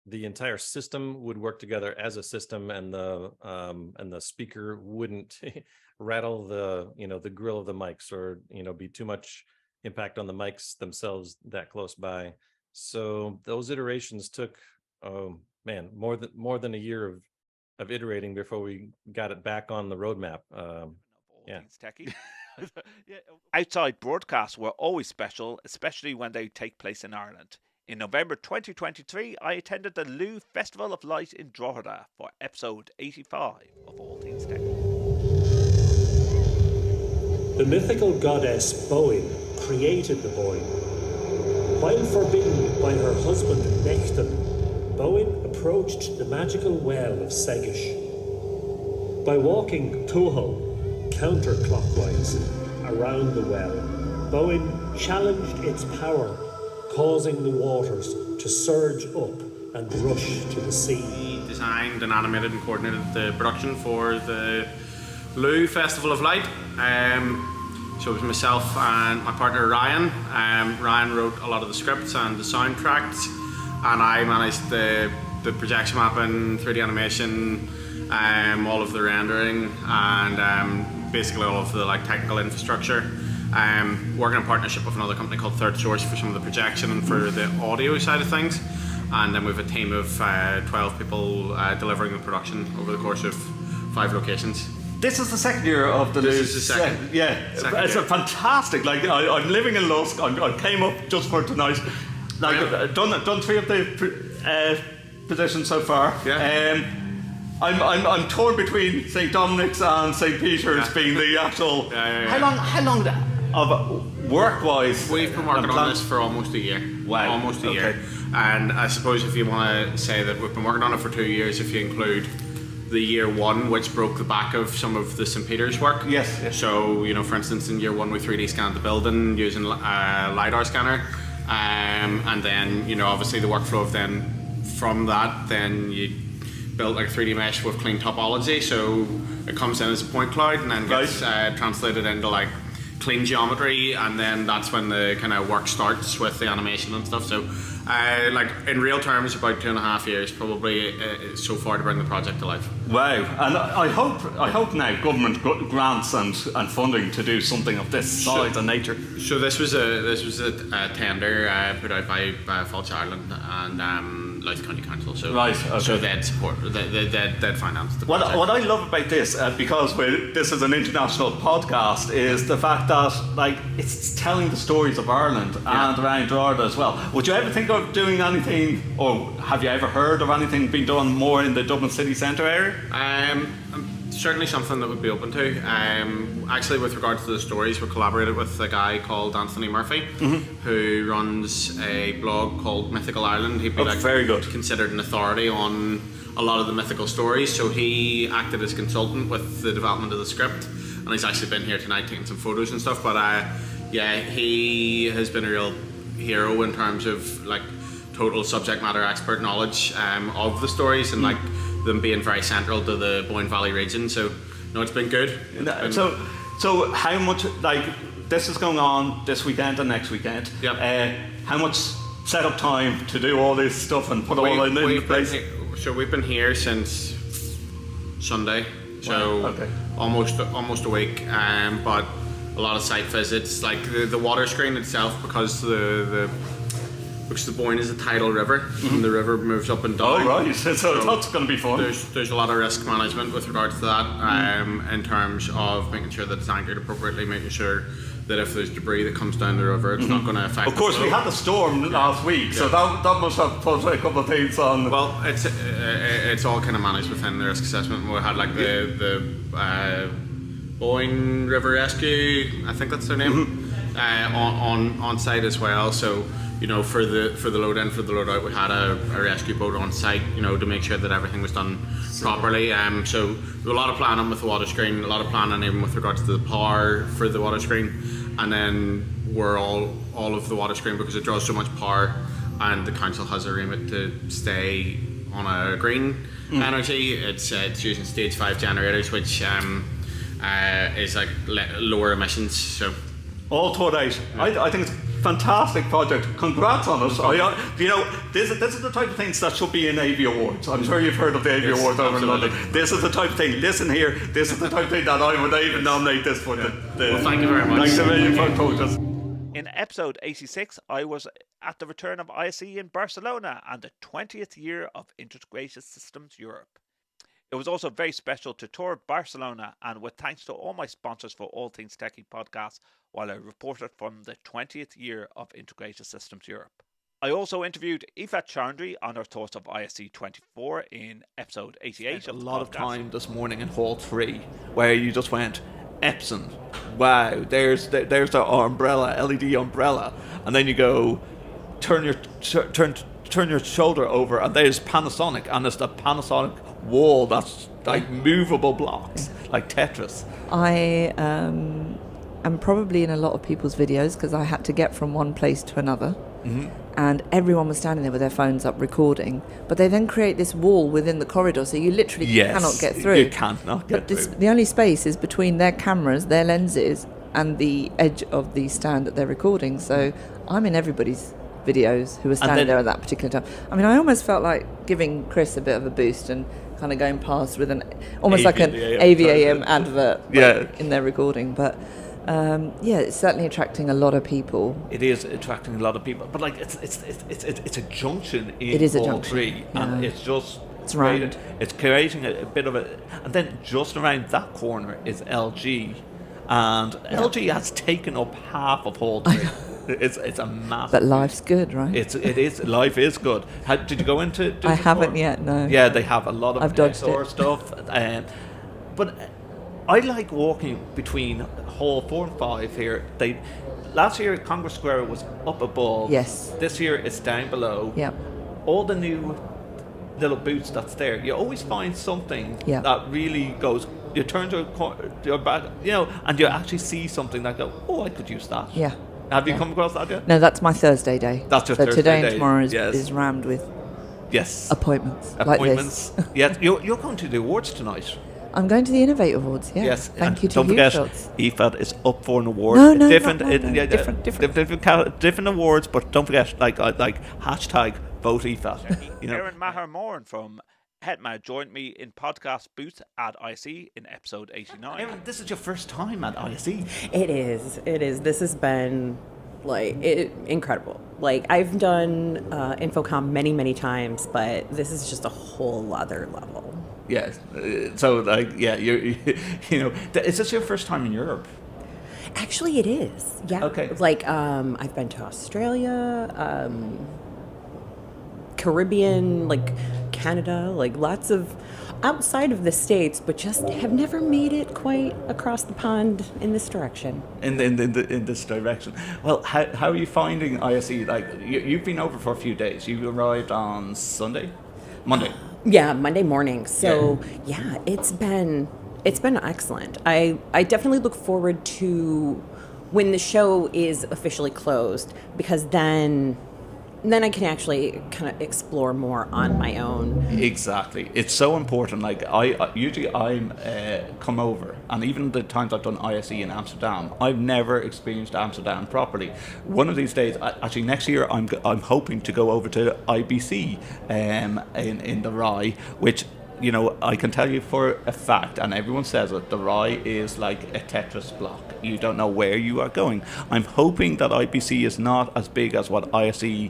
the entire system would work together as a system, and the speaker wouldn't rattle the grill of the mics, or be too much impact on the mics themselves that close by. So those iterations took more than a year of iterating before we got it back on the roadmap. Yeah. Techie. Outside broadcasts were always special, especially when they take place in Ireland. In November 2023, I attended the Lou Festival of Light in Drogheda for episode 85 of All Things TechIE. The mythical goddess Bowen created the boy. While forbidden by her husband Necton, Bowen approached the magical well of Segish. By walking Tuho counterclockwise around the well, Bowen challenged its power, causing the waters to surge up and rush to the sea. He designed and animated and coordinated the production for the Lou Festival of Light. So it was myself and my partner Ryan. Ryan wrote a lot of the scripts and the soundtracks, and I managed the projection mapping, 3D animation, all of the rendering, and basically all of the technical infrastructure. Working in partnership with another company called Third Source for some of the projection and for the audio side of things. And then we have a team of 12 people delivering the production over the course of 5 locations. This is the second year of the Lou. This is the second. It's a fantastic. I'm living in Lusk. I came up just for tonight. Done 3 of the positions so far. Yeah. I'm torn between St. Dominic's and St. Peter's being the actual. How long of work-wise? We've been working on this for almost a year. Wow. Almost a year. And I suppose if you want to say that we've been working on it for 2 years, if you include the year 1, which broke the back of some of the St. Peter's work. Yes. So, for instance, in year 1 we 3D scanned the building using a LiDAR scanner. And then, obviously the workflow of then from that, then you built 3D mesh with clean topology. So it comes in as a point cloud and then gets translated into clean geometry, and then that's when the kind of work starts with the animation and stuff. So in real terms, about 2.5 years probably so far to bring the project to life. Wow. And I hope now government grants and funding to do something of this size and nature. So this was a tender put out by Falch Ireland and Louth County Council. So so they'd support, they'd finance the project. What I love about this, because this is an international podcast, is the fact that it's telling the stories of Ireland and around Drogheda as well. Would you ever think of doing anything, or have you ever heard of anything being done more in the Dublin city centre area? Certainly something that would be open to. Actually, with regards to the stories, we collaborated with a guy called Anthony Murphy, who runs a blog called Mythical Ireland. He'd be very good, considered an authority on a lot of the mythical stories. So he acted as consultant with the development of the script, and he's actually been here tonight taking some photos and stuff. But he has been a real hero in terms of total subject matter expert knowledge of the stories and them being very central to the Boyne Valley region. So no, it's been good. So how much this is going on this weekend and next weekend? Yeah. How much setup time to do all this stuff and put all in place? So we've been here since Sunday. So almost a week. But a lot of site visits, the water screen itself, because the Boyne is a tidal river, and the river moves up and down. Oh right, so that's going to be fun. There's a lot of risk management with regards to that, in terms of making sure that it's anchored appropriately, making sure that if there's debris that comes down the river, it's not going to affect. Of course, we had the storm last week, so that must have put a couple of things on. Well, it's all kind of managed within the risk assessment. We had the Boyne River Rescue, I think that's their name, on site as well. So, you know, for the load in, for the load out, we had a rescue boat on site, you know, to make sure that everything was done properly. So there was a lot of planning with the water screen, a lot of planning even with regards to the power for the water screen, and then we're all of the water screen, because it draws so much power, and the council has a remit to stay on a green energy. It's using stage 5 generators, which is like lower emissions. So all thought out. I think it's a fantastic project. Congrats on it. You know, this is the type of things that should be in AV Awards. I'm sure you've heard of the AV Awards over in London. This is the type of thing. Listen here. This is the type of thing that I would even nominate this for. Well, thank you very much. Thanks a million for coaches. In episode 86, I was at the return of ISE in Barcelona and the 20th year of Integrated Systems Europe. It was also very special to tour Barcelona, and with thanks to all my sponsors for All Things TechIE Podcast while I reported from the 20th year of Integrated Systems Europe. I also interviewed Aoife Chandri on her thoughts of ISE 24 in episode 88. A lot of time this morning in Hall 3 where you just went, Epson, wow, there's the umbrella, LED umbrella, and then you go turn your shoulder over, and there's Panasonic, and it's the Panasonic wall that's like movable blocks, like Tetris. I am probably in a lot of people's videos because I had to get from one place to another. And everyone was standing there with their phones up recording, but they then create this wall within the corridor, so you literally cannot get through. You cannot get through. The only space is between their cameras, their lenses, and the edge of the stand that they're recording. So I'm in everybody's videos who were standing there at that particular time. I mean, I almost felt like giving Chris a bit of a boost and kind of going past with almost like an AVAM advert in their recording, but. It's certainly attracting a lot of people. It is attracting a lot of people, but like it's a junction in it is a Hall junction. 3, and it's round. It's creating a bit of a, and then just around that corner is LG, and LG has taken up half of Hall 3. It's a massive. But life's good, right? It is. Life is good. Did you go into? I haven't yet. No. Yeah, they have a lot of I've dodged XR stuff, but I like walking between Hall 4 and 5 here. Last year Congress Square was up above. Yes. This year it's down below. Yep. All the new little booths that's there, you always find something that really goes. You turn to your back, and you actually see something that go, oh, I could use that. Yeah. Have you come across that yet? No, that's my Thursday day. That's your Thursday today day. and tomorrow is rammed with appointments. Like this. Yes, you're going to the awards tonight. I'm going to the Innovate Awards. Yeah. Yes. Thank you to don't forget, Shots. Aoife is up for an award. No, different awards, but don't forget, like hashtag vote Aoife. Aaron Maher-Moran from Hetma joined me in podcast booth at ISE in episode 89. Aaron, this is your first time at ISE. It is. This has been incredible. Like, I've done Infocom many times, but this is just a whole other level. Yes. So, is this your first time in Europe? Actually, it is. Yeah. Okay. Like, I've been to Australia, Caribbean, like Canada, like lots of outside of the States, but just have never made it quite across the pond in this direction. In this direction. Well, how are you finding ISE? Like, you've been over for a few days. You arrived on Monday. Yeah, Monday morning. So it's been excellent. I definitely look forward to when the show is officially closed, because then I can actually kind of explore more on my own. Exactly. It's so important. Like, I usually come over, and even the times I've done ISE in Amsterdam, I've never experienced Amsterdam properly. One of these days, actually next year, I'm hoping to go over to IBC in the Rye, which, I can tell you for a fact, and everyone says it, the Rye is like a Tetris block. You don't know where you are going. I'm hoping that IBC is not as big as what ISE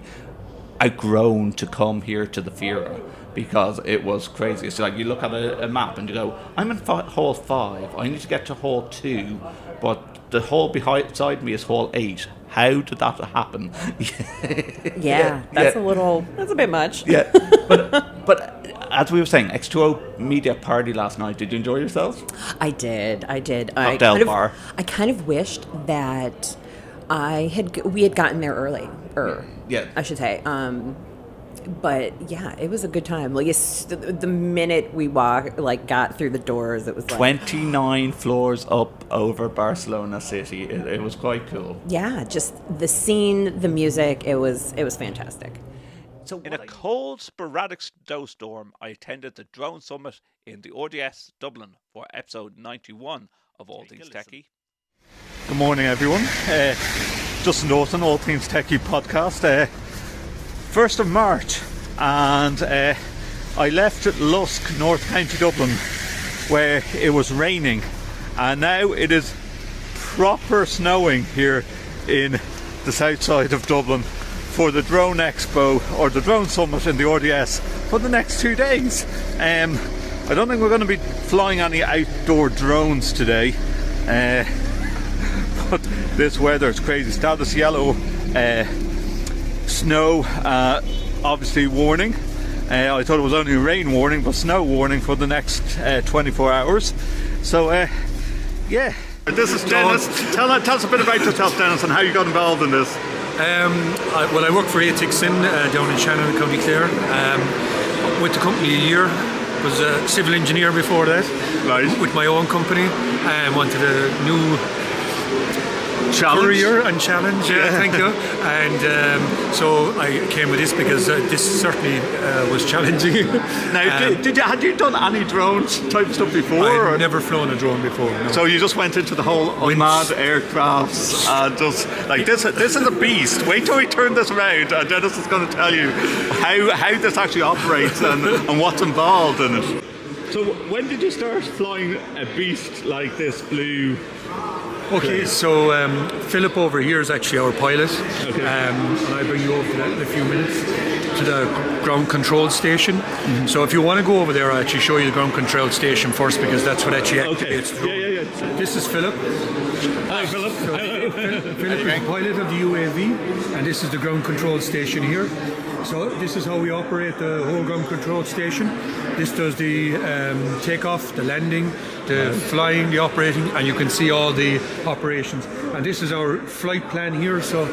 outgrown to come here to the Fira, because it was crazy. It's like you look at a map and you go, I'm in Hall 5, I need to get to Hall 2, but the hall beside me is Hall 8. How did that happen? That's a bit much. Yeah, but as we were saying, X2O Media Party last night. Did you enjoy yourselves? I did. Cocktail bar. I kind of wished that we had gotten there early, Yeah. I should say. But yeah, it was a good time. Like the minute we got through the doors, it was like 29 floors up over Barcelona city. It was quite cool. Yeah, just the scene, the music. It was fantastic. So in a cold, sporadic snowstorm, I attended the Drone Summit in the RDS Dublin for episode 91 of All Things TechIE. Good morning, everyone. Justin Dawson, All Things TechIE Podcast. 1st of March, and I left at Lusk, North County Dublin, where it was raining, and now it is proper snowing here in the south side of Dublin for the Drone Expo, or the Drone Summit in the RDS, for the next 2 days. I don't think we're going to be flying any outdoor drones today, but this weather is crazy. Status yellow, snow, obviously warning. I thought it was only a rain warning, but snow warning for the next 24 hours. So, yeah. This is Dennis. Tell us a bit about yourself, Dennis, and how you got involved in this. I work for AVIXA down in Shannon, County Clare. With the company a year. Was a civil engineer before that. Right. With my own company. And wanted a new career and challenge, thank you. And so I came with this because this certainly was challenging. Now, had you done any drones type stuff before? I've never flown a drone before. No. So you just went into the whole unmanned aircrafts and just like this is a beast. Wait till we turn this around, and Dennis is going to tell you how this actually operates and what's involved in it. So when did you start flying a beast like this blue? Okay, so Philip over here is actually our pilot, and I bring you over to that in a few minutes to the ground control station. Mm-hmm. So if you want to go over there, I'll actually show you the ground control station first, because that's what actually activates the drone. Yeah. This is Philip. Hi, Philip. So Philip is the pilot of the UAV, and this is the ground control station here. So this is how we operate the whole ground control station. This does the takeoff, the landing, the flying, the operating, and you can see all the operations. And this is our flight plan here, so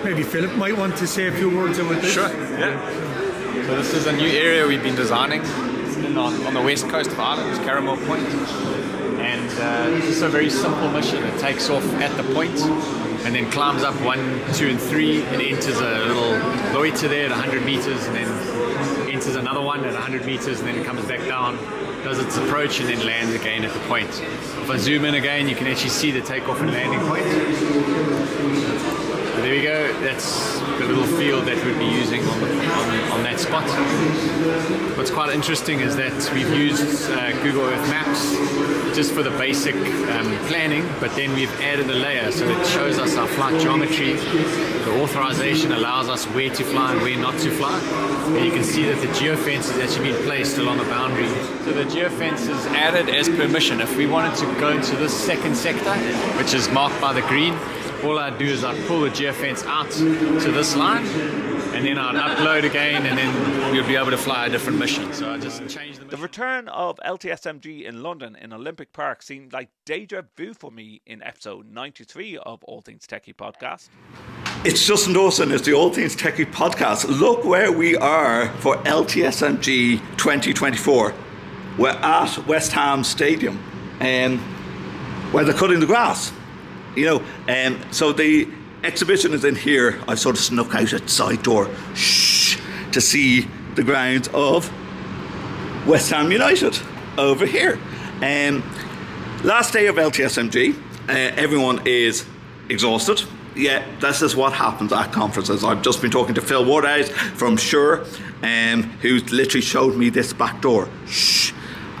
maybe Philip might want to say a few words about this. Sure, yeah. So this is a new area we've been designing on the west coast of Ireland, Caramel Point. And this is a very simple mission. It takes off at the point and then climbs up 1, 2, and 3 and enters a little loiter there at 100 meters, and then enters another one at 100 meters, and then it comes back down, does its approach, and then lands again at the point. If I zoom in again, you can actually see the takeoff and landing point. So there we go. That's the little field that we'd be using on that spot. What's quite interesting is that we've used Google Earth Maps just for the basic planning, but then we've added a layer so it shows us our flight geometry. The authorization allows us where to fly and where not to fly. And you can see that the geofence has actually been placed along the boundary. So the geofence is added as per mission. If we wanted to go into this second sector, which is marked by the green, all I'd do is I'd pull the geofence out to this line, and then I'd upload again, and then we'll be able to fly a different mission. So I just changed the mission. The return of LTSMG in London in Olympic Park seemed like deja vu for me in episode 93 of All Things TechIE Podcast. It's Justin Dawson, it's the All Things TechIE Podcast. Look where we are for LTSMG 2024. We're at West Ham Stadium, where they're cutting the grass. So the exhibition is in here. I sort of snuck out at the side door to see the grounds of West Ham United over here. Last day of LTSMG, everyone is exhausted. Yeah, this is what happens at conferences. I've just been talking to Phil Woodhouse from Shure, who's literally showed me this back door.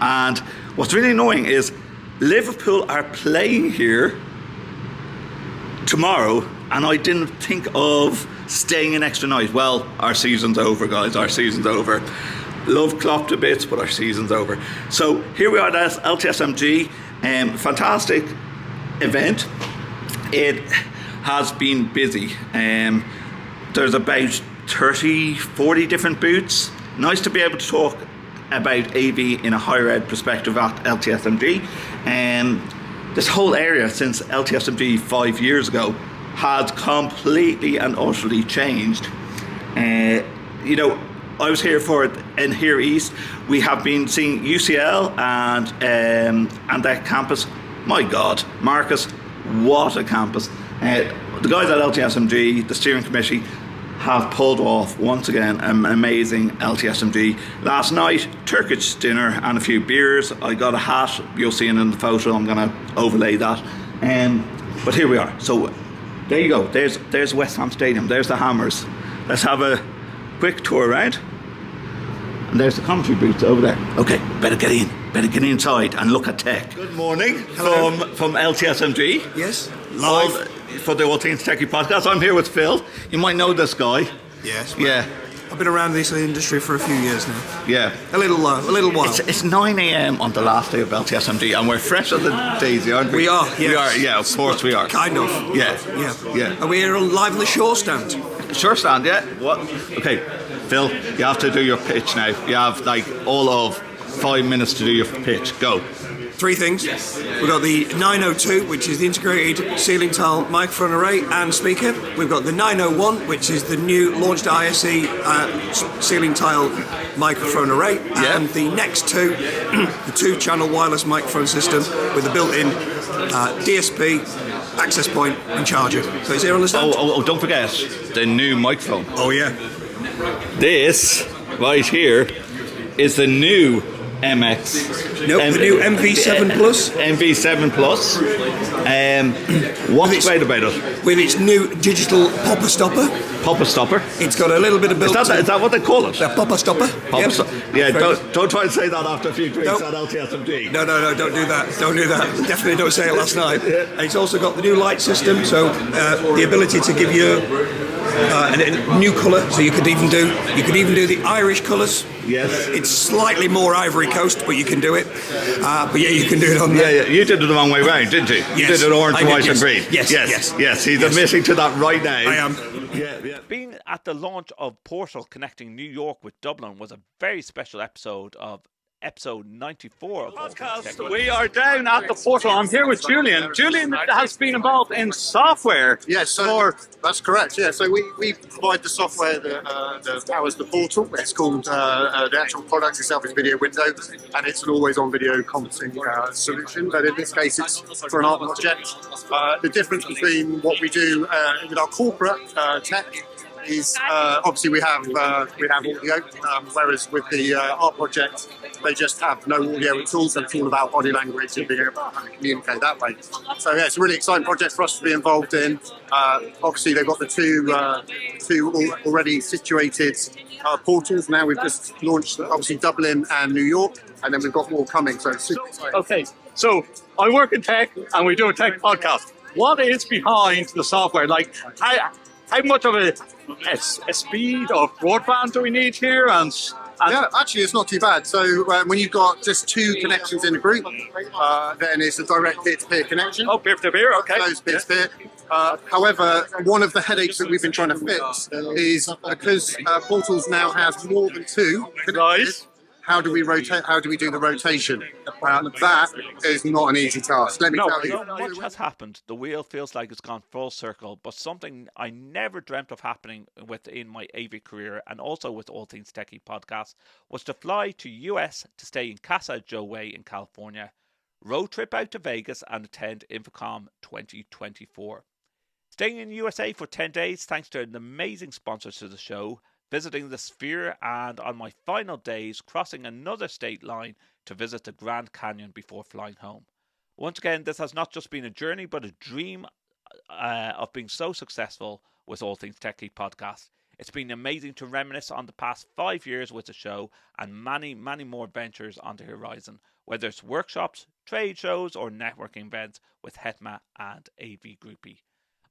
And what's really annoying is Liverpool are playing here tomorrow, and I didn't think of staying an extra night. Well, our season's over, guys. Our season's over. Love Klopp to bits, but our season's over. So here we are at LTSMG. Fantastic event. It has been busy. There's about 30, 40 different booths. Nice to be able to talk about AV in a higher ed perspective at LTSMG. This whole area since LTSMG 5 years ago has completely and utterly changed. You know, I was here for it in here east. We have been seeing UCL and that campus. My God, Marcus, what a campus! The guys at LTSMG, the steering committee, have pulled off once again an amazing LTSMG. Last night, Turkish dinner and a few beers. I got a hat. You'll see it in the photo. I'm going to overlay that. But here we are. So there you go. There's West Ham Stadium. There's the Hammers. Let's have a quick tour around. And there's the commentary booths over there. Okay, better get in. Better get inside and look at tech. Good morning from LTSMG. Yes, live for the All Things TechIE Podcast. I'm here with Phil. You might know this guy. Yes. Yeah. I've been around this industry for a few years now. Yeah. A little while. It's 9 a.m. on the last day of LTSMG, and we're fresh on the daisy, aren't we? We are. Yes. We are. Yeah, of course we are. Kind of. Yeah. Yeah. And we're live on the shore stand. Shore stand, yeah. What? Okay, Phil, you have to do your pitch now. You have like all of 5 minutes to do your pitch. Go. Three things. We've got the 902, which is the integrated ceiling tile microphone array and speaker. We've got the 901, which is the new launched ISE ceiling tile microphone array. Yeah. And the next two, the 2-channel wireless microphone system with a built-in DSP, access point and charger. So is there on the stand? Oh, don't forget the new microphone. Oh, yeah. This right here is the new MX. Nope, the new MV7 Plus. MV7 Plus. What's great about it? With its new digital popper stopper. Popper stopper? It's got a little bit of built. Is that what they call it? The popper stopper. Yeah, don't try and say that after a few drinks at LTSMG. No, don't do that. Don't do that. Definitely don't say it last night. And it's also got the new light system, so the ability to give you a new colour. So you could even do the Irish colours. Yes. It's slightly more Ivory Coast, but you can do it. But yeah, you can do it on there. Yeah, you did it the wrong way round, didn't you? You did it orange, white and green. Yes. He's admitting to that right now. I am. Yeah. Being at the launch of Portal connecting New York with Dublin was a very special episode of episode 94 of podcast. We are down at the Portal. I'm here with Julian. Julian has been involved in software. Yes, so that's correct. Yeah, so we provide the software that powers the Portal. It's called the actual product itself is Video Window, and it's an always-on video conferencing solution. But in this case, it's for an art project. The difference between what we do with our corporate tech is obviously we have audio, whereas with the art project they just have no audio at all, so it's all about body language and being able to communicate that way. So yeah, it's a really exciting project for us to be involved in. Obviously they've got the two already situated portals. Now we've just launched obviously Dublin and New York, and then we've got more coming, so it's super exciting. Okay, so I work in tech and we do a tech podcast. What is behind the software? Like how much of a speed of broadband do we need here? And yeah, actually, it's not too bad. So when you've got just two connections in a group, then it's a direct peer-to-peer connection. Oh, peer-to-peer, okay. Those peer-to-peer. However, one of the headaches that we've been trying to fix is because portals now have more than two. Nice. How do we rotate? How do we do the rotation? That is not an easy task. Let me tell you. Much has happened. The wheel feels like it's gone full circle, but something I never dreamt of happening within my AV career and also with All Things TechIE Podcast was to fly to US to stay in Casa Joe Way in California, road trip out to Vegas and attend InfoComm 2024. Staying in USA for 10 days thanks to an amazing sponsor to the show, visiting the Sphere, and on my final days crossing another state line to visit the Grand Canyon before flying home. Once again, this has not just been a journey but a dream of being so successful with All Things TechIE Podcast. It's been amazing to reminisce on the past 5 years with the show and many more ventures on the horizon, whether it's workshops, trade shows or networking events with Hetma and AV Groupie.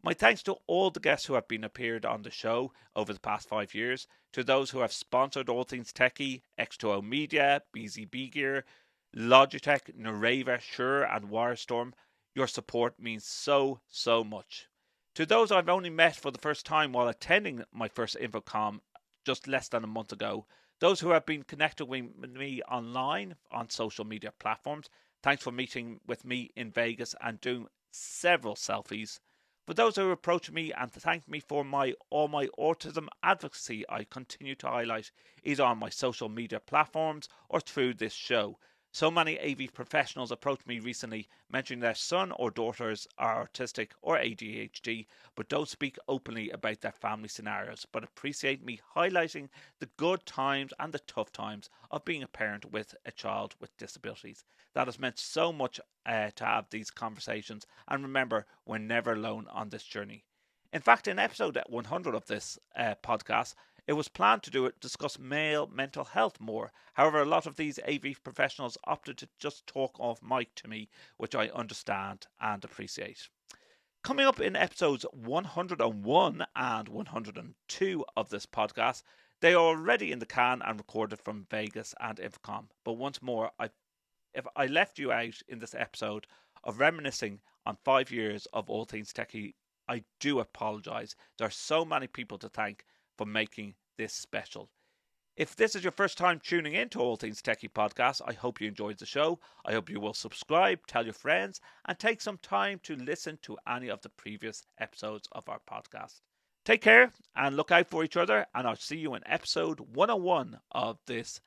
My thanks to all the guests who have been appeared on the show over the past 5 years, to those who have sponsored All Things TechIE, X2O Media, BZB Gear, Logitech, Nareva, Shure and Wirestorm. Your support means so much. To those I've only met for the first time while attending my first InfoComm just less than a month ago. Those who have been connected with me online on social media platforms, thanks for meeting with me in Vegas and doing several selfies. For those who approach me and thank me for all my autism advocacy I continue to highlight, either on my social media platforms or through this show. So many AV professionals approached me recently mentioning their son or daughters are autistic or ADHD, but don't speak openly about their family scenarios, but appreciate me highlighting the good times and the tough times of being a parent with a child with disabilities. That has meant so much to have these conversations, and remember, we're never alone on this journey. In fact, in episode 100 of this podcast, it was planned to discuss male mental health more. However, a lot of these AV professionals opted to just talk off mic to me, which I understand and appreciate. Coming up in episodes 101 and 102 of this podcast, they are already in the can and recorded from Vegas and InfoComm. But once more, if I left you out in this episode of reminiscing on 5 years of All Things TechIE, I do apologise. There are so many people to thank for making this special. If this is your first time tuning in to All Things TechIE Podcast, I hope you enjoyed the show. I hope you will subscribe, tell your friends, and take some time to listen to any of the previous episodes of our podcast. Take care and look out for each other, and I'll see you in episode 101 of this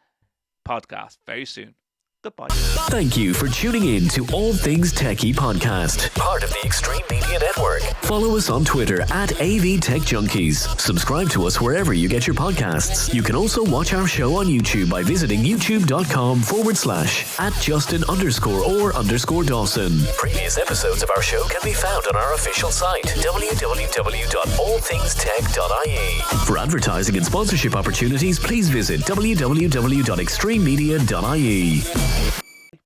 podcast very soon. Goodbye. Thank you for tuning in to All Things TechIE Podcast, part of the Extreme Media Network. Follow us on Twitter at AVTechJunkies. Subscribe to us wherever you get your podcasts. You can also watch our show on YouTube by visiting youtube.com/@Justin_or_Dawson. Previous episodes of our show can be found on our official site, www.allthingstech.ie. For advertising and sponsorship opportunities, please visit www.extrememedia.ie.